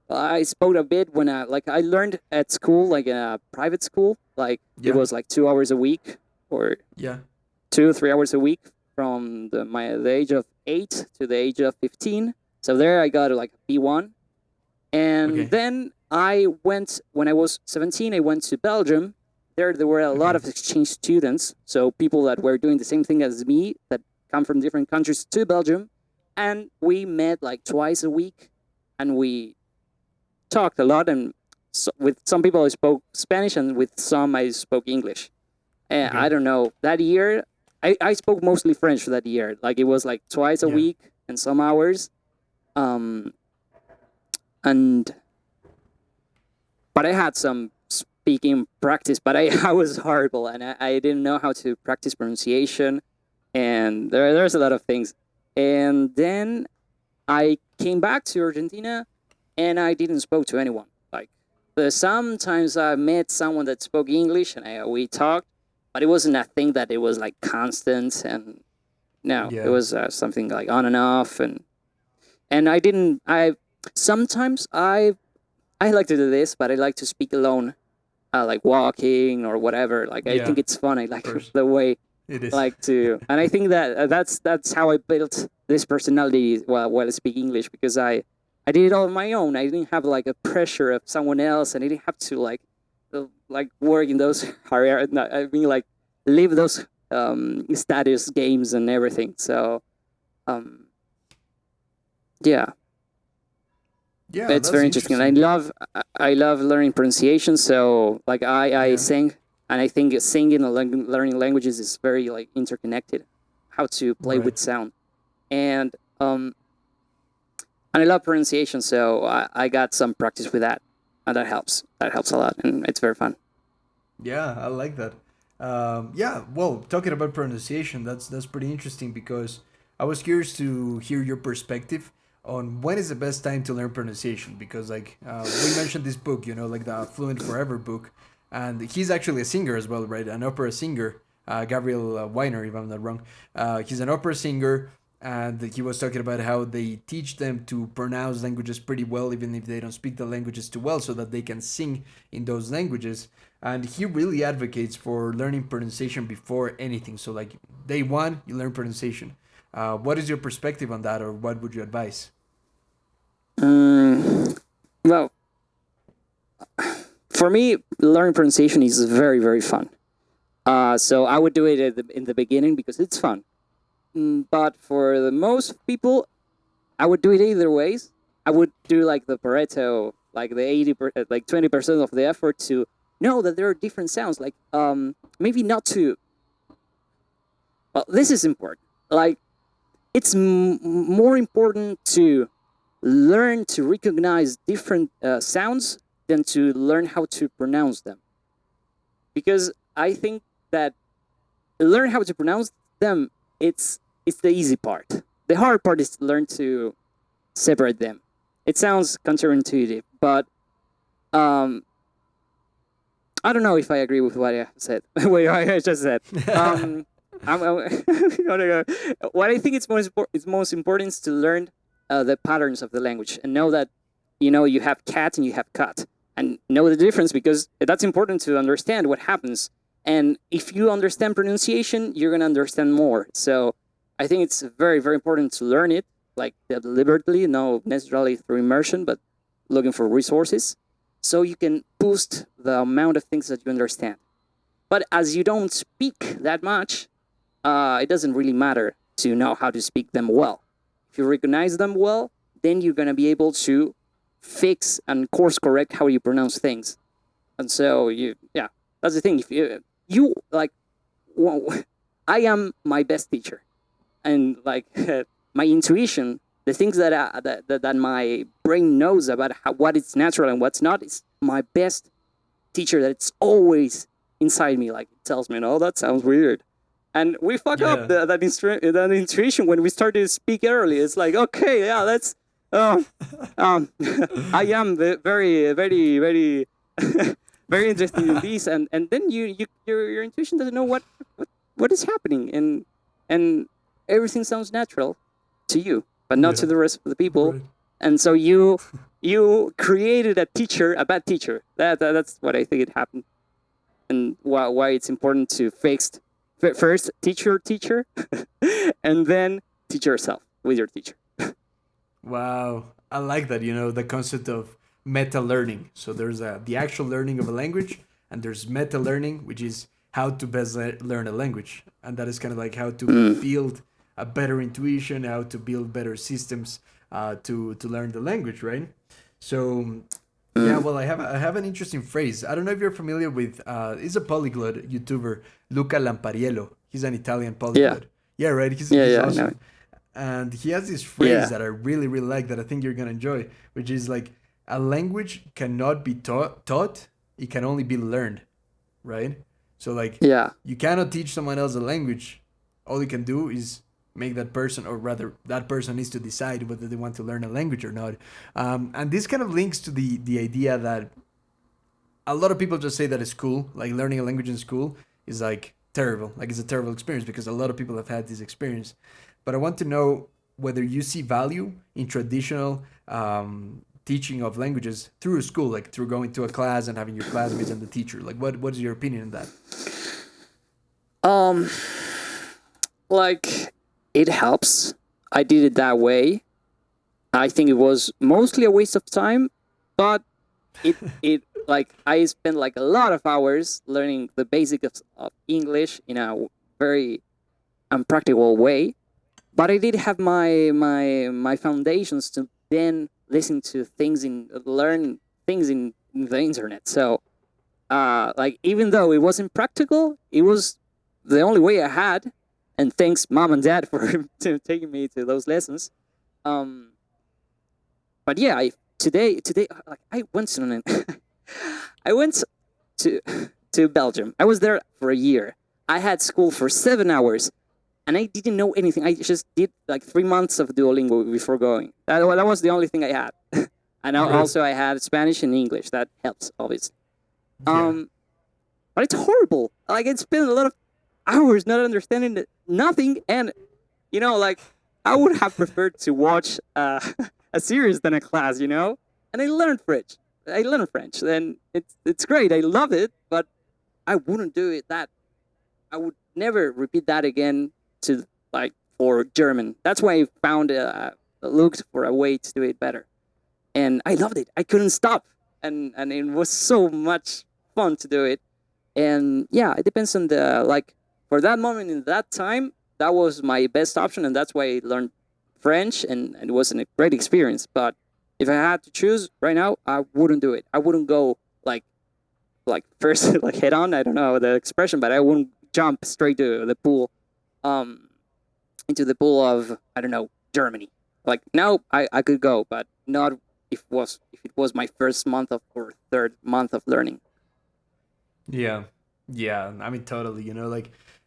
I spoke a bit when I learned at school, like in a private school, like it yeah, was like 2 hours a week or yeah, 2 or 3 hours a week from the age of 8 to the age of 15. So there I got like B1, And Okay. then I went, when I was 17, I went to Belgium. There were a lot Okay. of exchange students, so people that were doing the same thing as me that come from different countries to Belgium. And we met like twice a week, and we talked a lot. And so, with some people I spoke Spanish, and with some I spoke English. And Okay. I don't know, that year, I spoke mostly French for that year. Like it was like twice a Yeah. week and some hours. Um, and but I had some speaking practice, but I was horrible, and I didn't know how to practice pronunciation, and there's a lot of things. And then I came back to Argentina, and I didn't spoke to anyone. Like sometimes I met someone that spoke English, and we talked, but it wasn't a thing that it was like constant. And no, it Yeah. was something like on and off. And I didn't. I sometimes I like to do this, but I like to speak alone, like walking or whatever. Like I Yeah. think it's fun. I Of like course. the way It is. like to, and I think that that's how I built this personality while I speak English, because I did it all on my own. I didn't have like a pressure of someone else, and I didn't have to like work in those higher. I mean, like live those status games and everything. So um, yeah, Yeah, it's that's very interesting, and interesting. I love learning pronunciation. So like I Yeah. sing, and I think singing and learning languages is very like interconnected. How to play Right. with sound, and um and I love pronunciation. So I got some practice with that, and that helps. That helps a lot, and it's very fun. Yeah, I like that. Yeah, well, talking about pronunciation, that's pretty interesting because I was curious to hear your perspective on when is the best time to learn pronunciation because like we mentioned this book, you know, like the Fluent Forever book, and he's actually a singer as well, right? An opera singer, Gabriel Weiner, if I'm not wrong. He's an opera singer, and he was talking about how they teach them to pronounce languages pretty well, even if they don't speak the languages too well, so that they can sing in those languages. And he really advocates for learning pronunciation before anything. So like day one, you learn pronunciation. What is your perspective on that, or what would you advise? Well, for me, learning pronunciation is very fun. So I would do it in the beginning because it's fun. But for the most people, I would do it either ways. I would do like the Pareto, like the 20% of the effort to know that there are different sounds. Like maybe not to. Well, this is important. Like it's more important to learn to recognize different sounds than to learn how to pronounce them. Because I think that learn how to pronounce them, it's the easy part. The hard part is to learn to separate them. It sounds counterintuitive, but um, I don't know if I agree with what I said. What I just said. Um, what I think it's most important is to learn the patterns of the language and know that you have cat and you have cut, and know the difference, because that's important to understand what happens. And if you understand pronunciation, you're gonna understand more. So I think it's very important to learn it like deliberately, not necessarily through immersion, but looking for resources, so you can boost the amount of things that you understand. But as you don't speak that much, it doesn't really matter to know how to speak them well. If you recognize them well, then you're gonna be able to fix and course correct how you pronounce things. And so yeah, that's the thing. If you like, well, I am my best teacher, and like my intuition, the things that my brain knows about what is natural and what's not, is my best teacher. That it's always inside me. Like it tells me, "No, that sounds weird," and we fuck up Yeah. that intuition when we start to speak early. It's like, okay, yeah, that's. Um, I am very very interested in this, and then your intuition doesn't know what is happening, and everything sounds natural to you, but not Yeah. to the rest of the people. Right. And so you created a bad teacher. That's what I think it happened, and why it's important to first teach your teacher, and then teach yourself with your teacher. Wow, I like that. The concept of meta learning. So there's the actual learning of a language, and there's meta learning, which is how to best learn a language, and that is kind of like how to Mm, build a better intuition, how to build better systems to learn the language, right? So yeah, mm. well, I have an interesting phrase. I don't know if you're familiar with. He's a polyglot YouTuber, Luca Lampariello. He's an Italian Yeah, polyglot. Yeah, right. He's yeah, he's yeah. I know. awesome, and he has this phrase Yeah, that I really really like that I think you're gonna enjoy, which is like a language cannot be taught; it can only be learned, right? So like yeah, you cannot teach someone else a language. All you can do is make that person, or rather, that person needs to decide whether they want to learn a language or not. And this kind of links to the idea that a lot of people just say that it's cool, like learning a language in school is like terrible, like it's a terrible experience because a lot of people have had this experience. But I want to know whether you see value in traditional teaching of languages through school, like through going to a class and having your classmates and the teacher. Like, what is your opinion on that? um, like it helps. I did it that way. I think it was mostly a waste of time, but it like I spent like a lot of hours learning the basics of English in a very unpractical way. But I did have my foundations to then listen to things in learn things in the internet. So like even though it wasn't practical, it was the only way I had. And thanks mom and dad for taking me to those lessons. Um, but yeah, today like I went to an I went to to Belgium. I was there for a year. I had school for 7 hours, and I didn't know anything. I just did like 3 months of Duolingo before going. That was the only thing I had. And Right. also I had Spanish and English. That helps, obviously. Yeah. Um, but it's horrible. Like I spent a lot of hours not understanding nothing, and like I would have preferred to watch a series than a class, And I learned French. And it's great. I love it, but I wouldn't do it. I would never repeat that again to like for German. That's why I found looked for a way to do it better, and I loved it. I couldn't stop, and it was so much fun to do it. And yeah, it depends on the like for that moment in that time. That was my best option, and that's why I learned French, and it was a great experience. But if I had to choose right now, I wouldn't do it. I wouldn't go like first like head on. I don't know the expression, but I wouldn't jump straight to the pool, um, into the pool of I don't know Germany. Like now, I could go, but not if it was my first month of or third month of learning. Yeah, yeah. I mean, totally.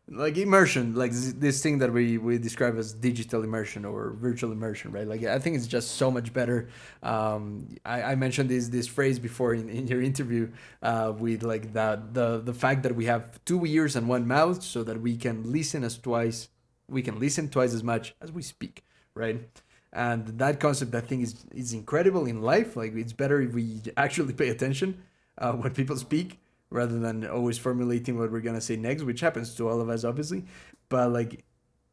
Like immersion, like this thing that we describe as digital immersion or virtual immersion, right? Like I think it's just so much better. I mentioned this phrase before in your interview, with like that the fact that we have 2 ears and one mouth, so that we can listen twice as much as we speak, right? And that concept I think is incredible in life. Like it's better if we actually pay attention when people speak rather than always formulating what we're gonna say next, which happens to all of us, obviously. But like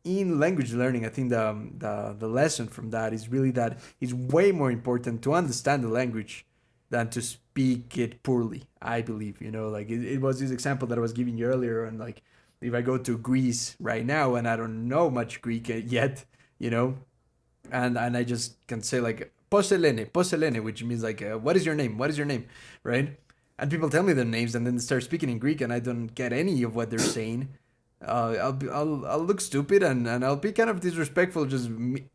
in language learning, I think the lesson from that is really that it's way more important to understand the language than to speak it poorly. I believe, like it was this example that I was giving you earlier, and like if I go to Greece right now and I don't know much Greek yet, you know, and I just can say like poselene, which means like what is your name? What is your name? Right? And people tell me their names, and then they start speaking in Greek, and I don't get any of what they're saying. I'll look stupid, and I'll be kind of disrespectful. Just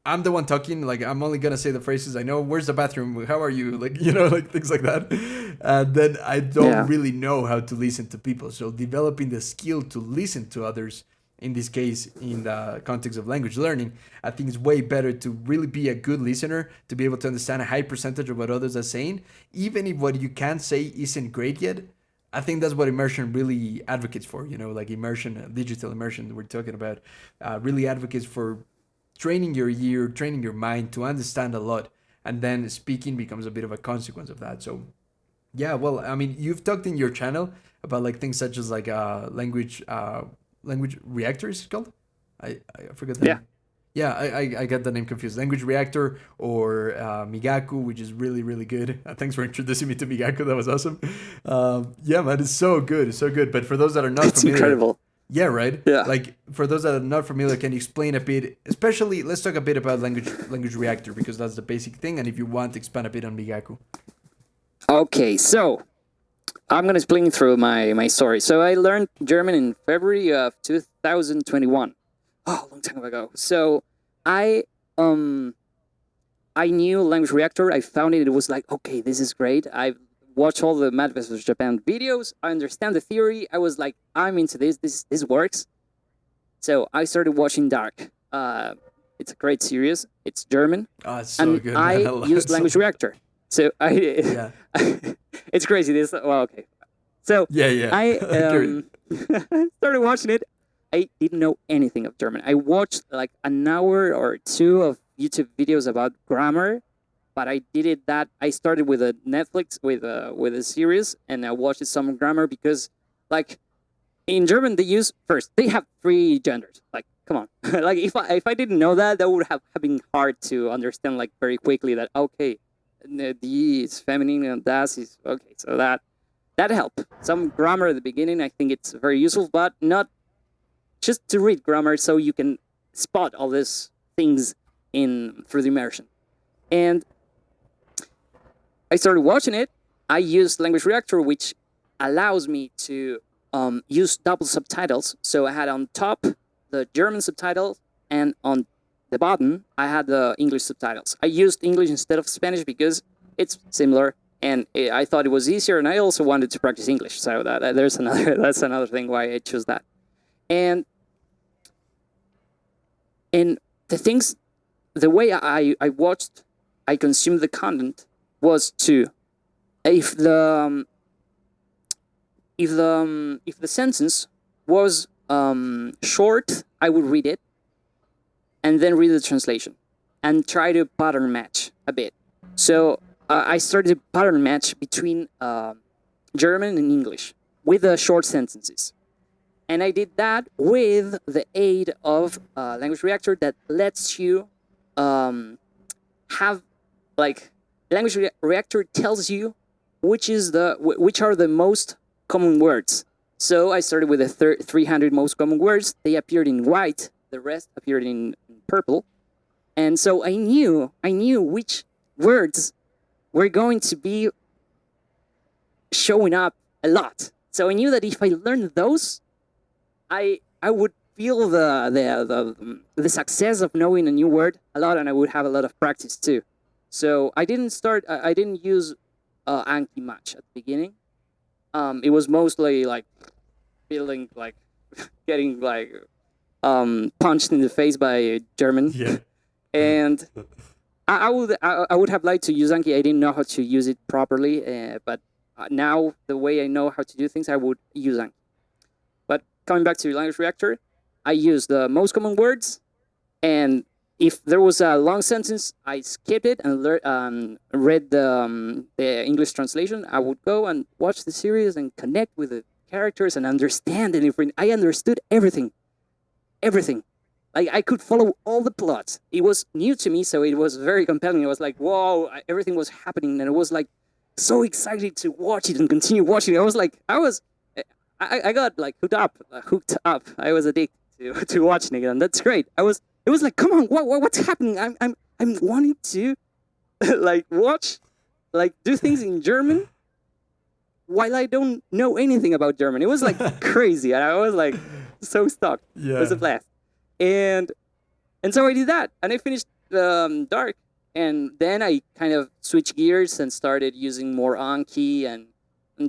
I'm the one talking. Like I'm only gonna say the phrases I know. Where's the bathroom? How are you? Like like things like that. And then I don't Yeah, really know how to listen to people. So developing the skill to listen to others, in this case, in the context of language learning, I think it's way better to really be a good listener, to be able to understand a high percentage of what others are saying, even if what you can say isn't great yet. I think that's what immersion really advocates for. Like immersion, digital immersion that we're talking about, really advocates for training your ear, training your mind to understand a lot, and then speaking becomes a bit of a consequence of that. So yeah, well, I mean, you've talked in your channel about like things such as like language reactors, it's called. I forgot the yeah, name. Yeah, I got the name confused. Language Reactor or Migaku, which is really, really good. Thanks for introducing me to Migaku. That was awesome. Yeah, man, it's so good. It's so good. But for those that are not It's familiar, incredible. yeah, right? Yeah. Like, for those that are not familiar, can you explain a bit, especially, let's talk a bit about language Reactor, because that's the basic thing. And if you want, expand a bit on Migaku. Okay, so I'm gonna explain through my story. So I learned German in February of 2021. Oh, a long time ago. So I um I knew Language Reactor. I found it. It was like, okay, this is great. I watched all the Mad vs. Japan videos. I understand the theory. I was like, I'm into this. This works. So I started watching Dark. It's a great series. It's German, Oh, it's so and good, man. I I love used it so Language much. Reactor. So I, Yeah. it's crazy. This well, okay. So Yeah, yeah. I Carry- started watching it. I didn't know anything of German. I watched like an hour or two of YouTube videos about grammar, but I did it that I started with a Netflix with a series, and I watched some grammar because like in German they have three genders. Like come on, like if I didn't know that, that would have been hard to understand like very quickly that okay, the is feminine and das is okay. So that helped. Some grammar at the beginning, I think it's very useful, but not just to read grammar so you can spot all these things in through the immersion. And I started watching it. I used Language Reactor, which allows me to use double subtitles. So I had on top the German subtitles, and on the bottom I had the English subtitles. I used English instead of Spanish because it's similar, and I thought it was easier. And I also wanted to practice English, so there's another that's another thing why I chose that. And and the things, the way I watched, I consumed the content was to if the if the sentence was short, I would read it and then read the translation and try to pattern match a bit. So I started to pattern match between German and English with the short sentences. And I did that with the aid of Language Reactor that lets you have like Reactor tells you which are the most common words. So I started with the 300 most common words. They appeared in white. The rest appeared in purple. And so I knew which words were going to be showing up a lot. So I knew that if I learned those, I would feel the success of knowing a new word a lot, and I would have a lot of practice too. So I didn't use Anki much at the beginning. It was mostly like feeling like getting like punched in the face by German. Yeah. And I would have liked to use Anki. I didn't know how to use it properly, but now the way I know how to do things, I would use Anki. But coming back to Language Reactor, I use the most common words, and if there was a long sentence, I skipped it and read the English translation. I would go and watch the series and connect with the characters and understand everything. I understood everything. Like I could follow all the plots. It was new to me, so it was very compelling. It was like, whoa, everything was happening, and it was like so excited to watch it and continue watching it. I got like hooked up. I was addicted to watching it, and that's great. It was like, come on, what's happening? I'm wanting to like watch, like do things in German while I don't know anything about German. It was like crazy, and I was like so stuck. Yeah. It was a blast, and so I did that, and I finished Dark, and then I kind of switched gears and started using more Anki and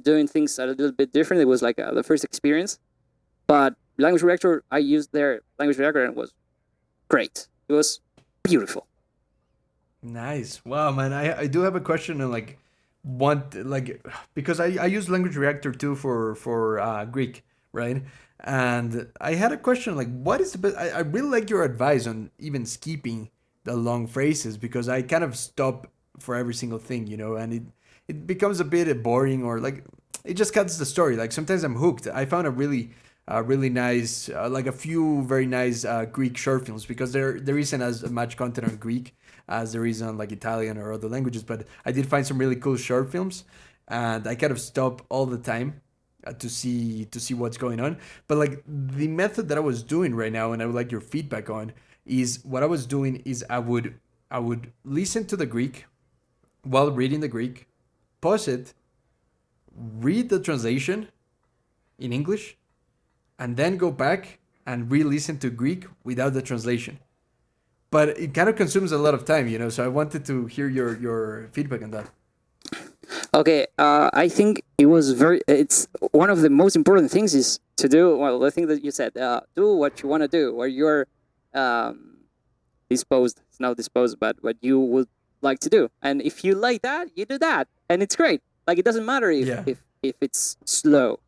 doing things a little bit different. It was like the first experience, but Language Reactor, I used their Language Reactor, and it was great. It was beautiful. Nice. Wow, man. I do have a question on like because I use Language Reactor too for Greek, right? And I had a question like what is the best I really like your advice on even skipping the long phrases because I kind of stop for every single thing, and it becomes a bit boring or like it just cuts the story. Like sometimes I'm hooked. I found a really really nice, like a few very nice Greek short films, because there isn't as much content on Greek as there is on like Italian or other languages. But I did find some really cool short films, and I kind of stop all the time to see what's going on. But like the method that I was doing right now, and I would like your feedback on, is what I was doing is I would listen to the Greek while reading the Greek, pause it, read the translation in English, and then go back and re-listen to Greek without the translation. But it kind of consumes a lot of time, So I wanted to hear your feedback on that. Okay, I think it's one of the most important things is to do, well, the thing that you said, do what you want to do, where you're um, disposed, it's not disposed, but what you would like to do. And if you like that, you do that. And it's great. Like, it doesn't matter if, Yeah. if it's slow.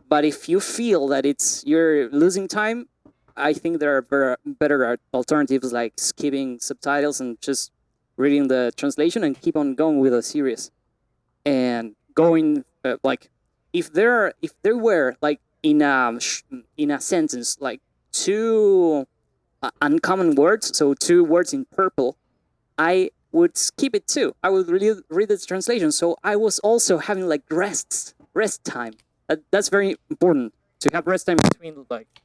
But if you feel that you're losing time, I think there are better alternatives like skipping subtitles and just reading the translation and keep on going with the series. And going like if there were like in a sentence like two uncommon words, so two words in purple, I would skip it too. I would read the translation. So I was also having like rest time. That's very important to have rest time between, like,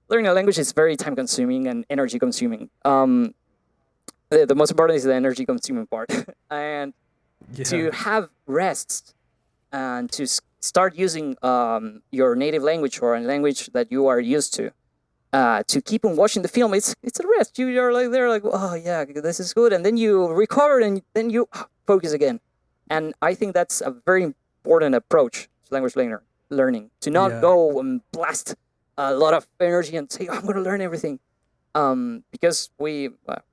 learning a language is very time consuming and energy consuming. The most important is the energy consuming part, and to have rests and to start using your native language or a language that you are used to keep on watching the film. It's a rest. You're like there, like, oh yeah, this is good, and then you recover and then you focus again. And I think that's a very important approach to language learning. To not go and blast a lot of energy and say, oh, I'm going to learn everything, because we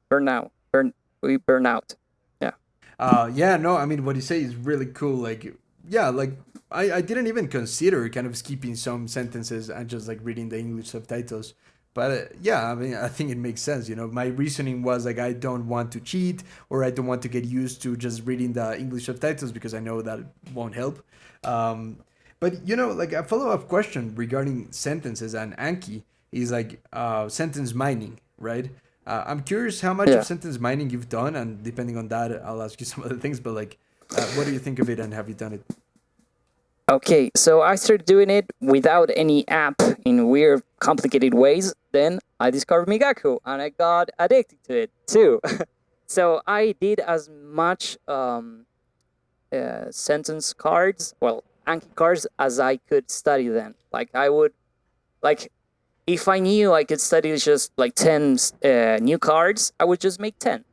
burn out. Yeah, no, I mean, what you say is really cool. Like, yeah, like I didn't even consider kind of skipping some sentences and just like reading the English subtitles. But yeah, I mean, I think it makes sense. My reasoning was like, I don't want to cheat, or I don't want to get used to just reading the English subtitles because I know that won't help. But like a follow-up question regarding sentences and Anki is like sentence mining, right? I'm curious how much of sentence mining you've done, and depending on that, I'll ask you some other things. But like, what do you think of it, and have you done it? Okay, so I started doing it without any app in weird, complicated ways. Then I discovered Migaku, and I got addicted to it too. So I did as much sentence cards, well, Anki cards, as I could study then. Like, I would, like, if I knew I could study just like 10 new cards, I would just make 10.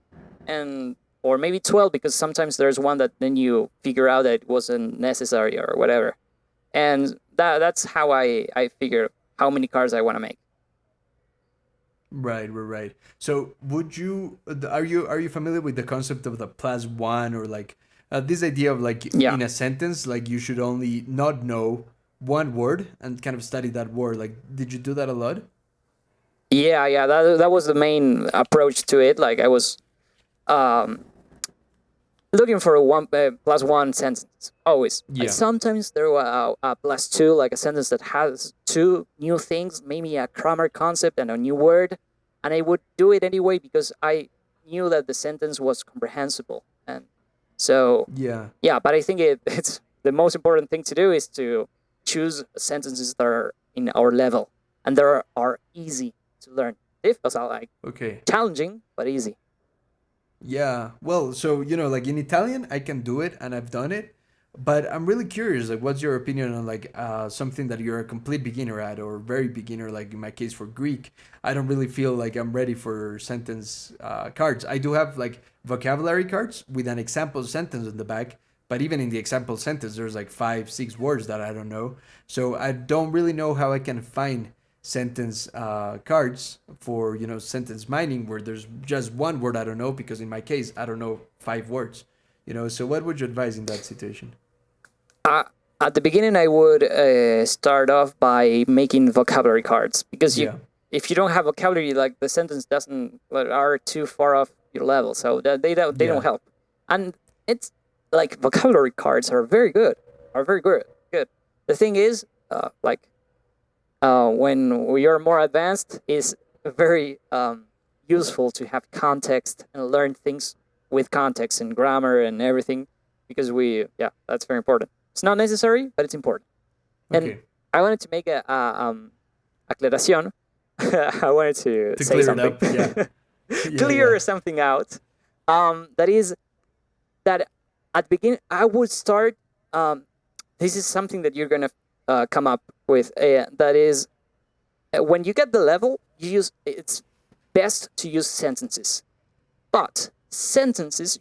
Or maybe 12, because sometimes there's one that then you figure out that it wasn't necessary or whatever. And that's how I figure how many cards I want to make. Right. So, are you familiar with the concept of the plus one, or like this idea of like in a sentence, like you should only not know one word and kind of study that word? Like, did you do that a lot? Yeah. That was the main approach to it. Like, I was looking for a plus one sentence always. Yeah. Like, sometimes there were a plus two, like a sentence that has two new things, maybe a grammar concept and a new word, and I would do it anyway because I knew that the sentence was comprehensible. And so but I think it's the most important thing to do is to choose sentences that are in our level and that are easy to learn. Difficult, like challenging, but easy. Yeah. Well, so like in Italian, I can do it, and I've done it. But I'm really curious, like, what's your opinion on like something that you're a complete beginner at, or very beginner? Like in my case for Greek, I don't really feel like I'm ready for sentence cards. I do have like vocabulary cards with an example sentence in the back, but even in the example sentence, there's like 5, 6 words that I don't know. So I don't really know how I can find sentence cards for sentence mining where there's just one word I don't know, because in my case I don't know 5 words. So what would you advise in that situation? At the beginning, I would start off by making vocabulary cards, because if you don't have vocabulary, like the sentence doesn't are too far off your level, so they don't help. And it's like vocabulary cards are very good. Good. The thing is, like, when we are more advanced, is very useful to have context and learn things with context and grammar and everything, because that's very important. It's not necessary, but it's important. And Okay. I wanted to make a aclaración. I wanted to To say clear it something. up, yeah. Yeah, Clear yeah. something out. That is that at the beginning I would start. This is something that you're gonna come up with. That is, when you get the level, it's best to use sentences. But sentences,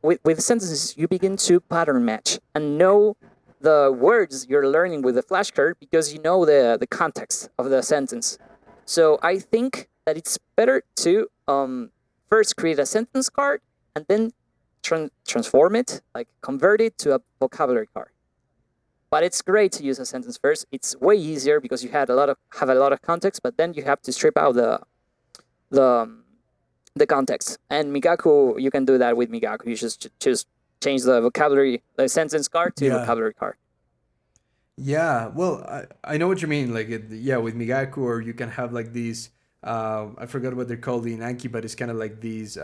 with sentences, you begin to pattern match and know the words you're learning with the flashcard, because you know the context of the sentence. So I think that it's better to first create a sentence card and then transform it, like convert it to a vocabulary card. But it's great to use a sentence first. It's way easier because you have a lot of context, but then you have to strip out the the context. And Migaku, you can do that with Migaku. You just change the sentence card to Yeah. vocabulary card. Yeah, well, I know what you mean. Like, yeah, with Migaku, or you can have like these. I forgot what they're called in Anki, but it's kind of like these.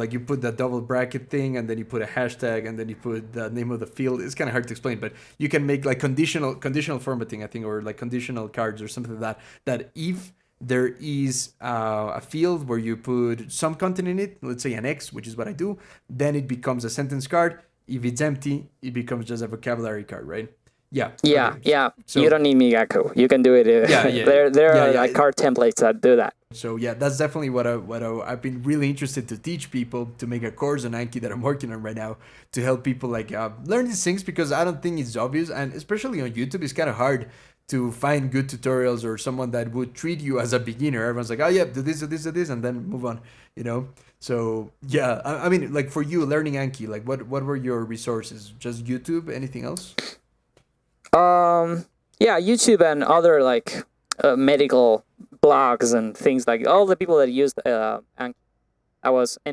Like you put that double bracket thing, and then you put a hashtag, and then you put the name of the field. It's kind of hard to explain, but you can make like conditional formatting, I think, or like conditional cards or something like that. That if there is a field where you put some content in it, let's say an X, which is what I do, then it becomes a sentence card. If it's empty, it becomes just a vocabulary card, right? Yeah. Yeah, Okay. yeah. So You don't need Migaku. You can do it. yeah, yeah, there yeah, are yeah. like card templates that do that. So yeah, that's definitely I've been really interested to teach people, to make a course on Anki that I'm working on right now, to help people like learn these things, because I don't think it's obvious, and especially on YouTube, it's kind of hard to find good tutorials or someone that would treat you as a beginner. Everyone's like, oh yeah, do this, and then move on, you know. So yeah, I mean, like for you learning Anki, like what were your resources? Just YouTube? Anything else? Yeah, YouTube and other like medical blogs and things, like all the people that used and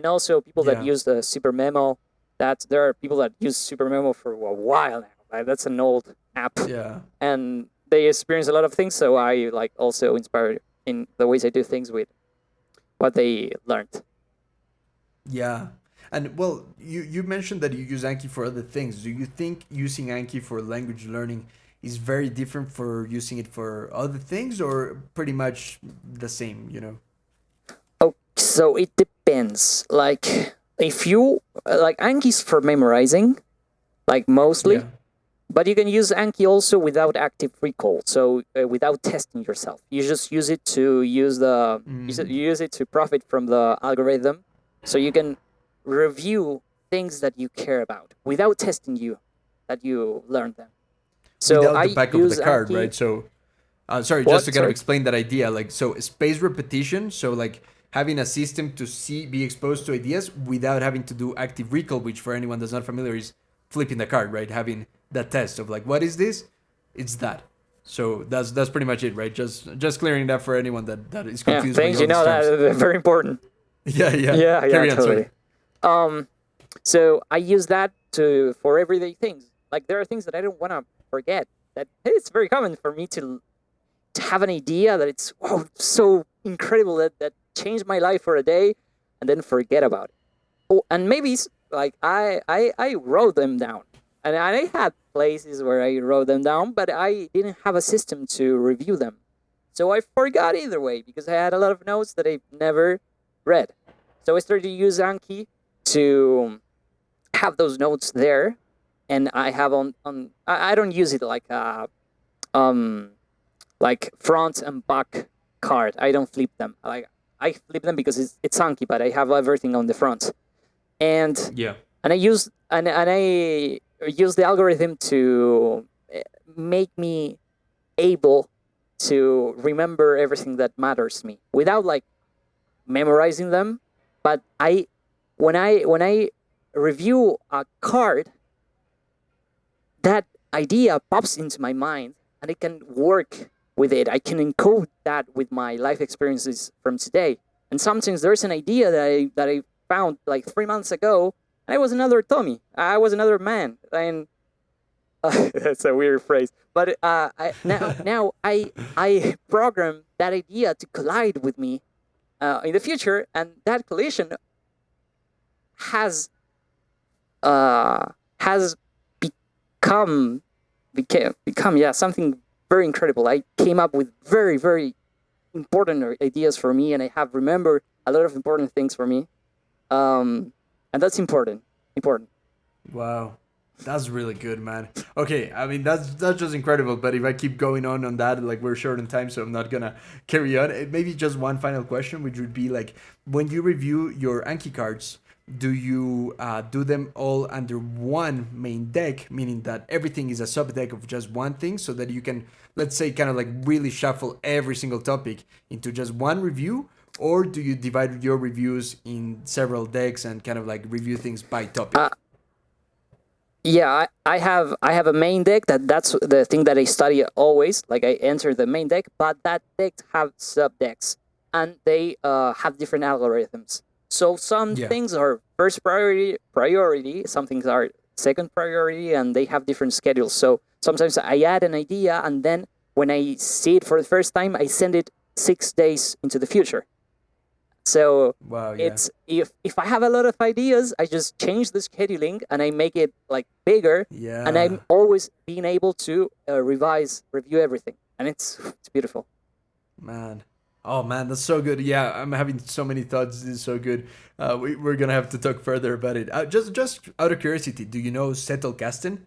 also people that Yeah. use the Super Memo. There are people that use Super Memo for a while now. Like, that's an old app, Yeah. and they experience a lot of things. So I like also inspired in the ways I do things with what they learned. Yeah. And well, you mentioned that you use Anki for other things. Do you think using Anki for language learning is very different for using it for other things, or pretty much the same, you know? Oh, so it depends. Like if you like Anki's for memorizing, like mostly. Yeah. But you can use Anki also without active recall, so without testing yourself. You just use it to you use it to profit from the algorithm, so you can review things that you care about without testing that you learned them. So Without the I back of the use card, Anki. right? So, sorry, just What? to kind of Sorry. explain that idea, like, so space repetition, so like having a system to be exposed to ideas without having to do active recall, which for anyone that's not familiar is flipping the card, right? Having that test of like, what is this? It's that. So that's pretty much it, right? Just clearing that for anyone that is Yeah, confused by thanks. all You these know terms. that very important. Yeah, yeah. Yeah, yeah, Carry on, totally. sorry. So I use that for everyday things. Like there are things that I don't want to forget. That it's very common for me to have an idea that it's so incredible that changed my life for a day, and then forget about it. Oh, and maybe it's like I wrote them down, and I had places where I wrote them down, but I didn't have a system to review them, so I forgot either way because I had a lot of notes that I never read. So I started to use Anki to have those notes there, and I have I don't use it um like front and back card. I don't flip them. Like I flip them because it's Anki, but I have everything on the front, and Yeah. and I use the algorithm to make me able to remember everything that matters to me without like memorizing them. But when I review a card, that idea pops into my mind, and I can work with it. I can encode that with my life experiences from today. And sometimes there's an idea that I found like 3 months ago, and I was another Tommy. I was another man, and That's a weird phrase. But now I program that idea to collide with me in the future, and that collision has has become become something very incredible. I came up with very important ideas for me, and I have remembered a lot of important things for me, and that's important. Wow. That's really good, man. Okay, I mean that's just incredible. But if I keep going on that, like we're short on time, so I'm not gonna carry on. Maybe just one final question, which would be like, when you review your Anki cards, do you do them all under one main deck, meaning that everything is a sub deck of just one thing, so that you can, let's say, kind of like really shuffle every single topic into just one review, or do you divide your reviews in several decks and kind of like review things by topic? Yeah, I have a main deck that's the thing that I study always. Like I enter the main deck, but that deck have sub decks, and they have different algorithms. So some Yeah. things are first priority, some things are second priority, and they have different schedules. So sometimes I add an idea, and then when I see it for the first time, I send it 6 days into the future. So Wow. Yeah. it's if I have a lot of ideas, I just change the scheduling and I make it like bigger, and Yeah. I'm always being able to review everything, and it's beautiful. Man. Oh man, that's so good. Yeah, I'm having so many thoughts. This is so good. We're gonna have to talk further about it. Just out of curiosity, do you know Settle Casting?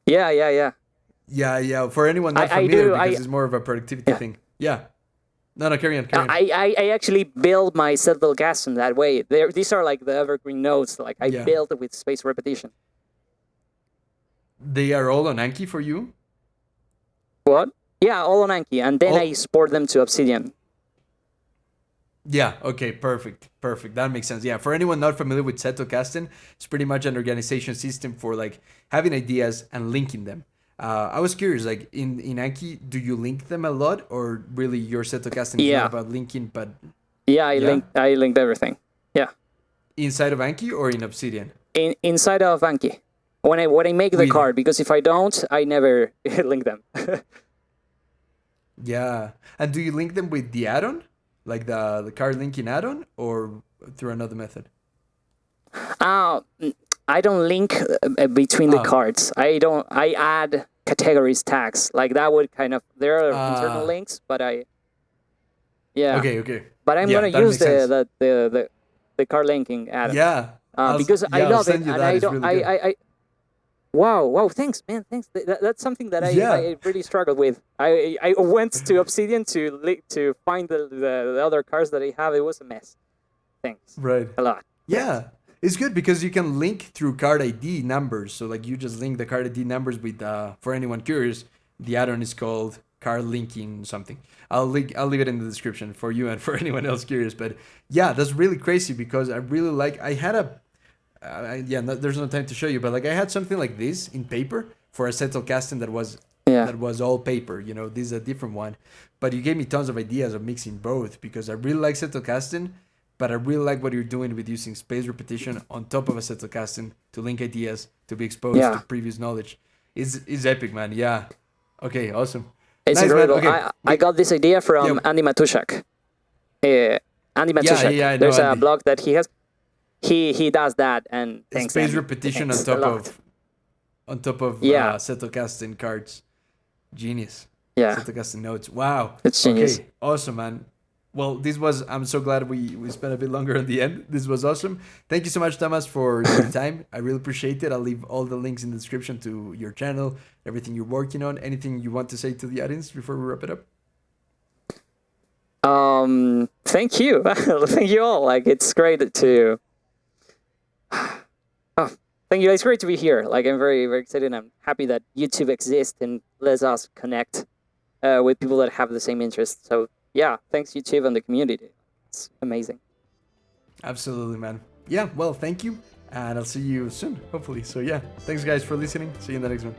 Yeah. Yeah, yeah. For anyone not I familiar, do. because it's more of a productivity Yeah. thing. Yeah. No, no, carry on, carry on. I actually build my settle gas in that way. These are like the evergreen nodes. Like I Yeah. build it with space repetition. They are all on Anki for you? What? Yeah, all on Anki, and then I All. export them to Obsidian. Yeah, okay, perfect. Perfect. That makes sense. Yeah, for anyone not familiar with Zetocasting, it's pretty much an organization system for like having ideas and linking them. I was curious, like in Anki, do you link them a lot, or really your Zetocasting is not Yeah, about linking, but yeah. yeah, I linked everything. Yeah, inside of Anki or in Obsidian? inside of Anki. When I make the With card, because if I don't, I never link them. Yeah, and do you link them with the add-on, like the card linking add-on, or through another method? uh, I don't link between the Oh, cards. I don't. I add categories tags. Like that would kind of there are internal uh, links, but yeah. okay, okay, But I'm yeah, gonna that use makes sense. the card linking add-on Yeah, because I I'll love it, send you and that. I It's don't. really good. Wow, thanks, man, thanks. That's something that Yeah, I really struggled with. I went to Obsidian to find the other cards that I have. It was a mess. Thanks right. a lot. Thanks. Yeah, it's good because you can link through card ID numbers. So like you just link the card ID numbers with for anyone curious, the add-on is called card linking something. I'll leave it in the description for you and for anyone else curious. But yeah, that's really crazy because I really like I had a yeah, no, there's no time to show you, but like I had something like this in paper for a settle casting Yeah, that was all paper. You know, this is a different one, but you gave me tons of ideas of mixing both because I really like settle casting, but I really like what you're doing with using space repetition on top of a settle casting to link ideas to be exposed to yeah. previous knowledge. Is epic, man. Yeah. Okay. Awesome. It's Nice, man. incredible. Okay. I got this idea Yeah. from Andy Matushak. Andy Matushak. I know There's a Andy. blog that he has. He does that, and thanks, Space Andy. repetition Thanks a lot. on top of Yeah, settle casting cards. Genius. yeah. Zetocasting notes. Wow. It's genius. Okay. Awesome, man. Well, this was. I'm so glad we spent a bit longer at the end. This was awesome. Thank you so much, Thomas, for your time. I really appreciate it. I'll leave all the links in the description to your channel, everything you're working on. Anything you want to say to the audience before we wrap it up? Thank you. Thank you all. Like, it's great to. Oh, thank you. It's great to be here. Like, I'm very excited. I'm happy that YouTube exists and lets us connect with people that have the same interests. So, yeah, thanks, YouTube and the community. It's amazing. Absolutely, man. Yeah. Well, thank you, and I'll see you soon, hopefully. So yeah, thanks guys for listening. See you in the next one.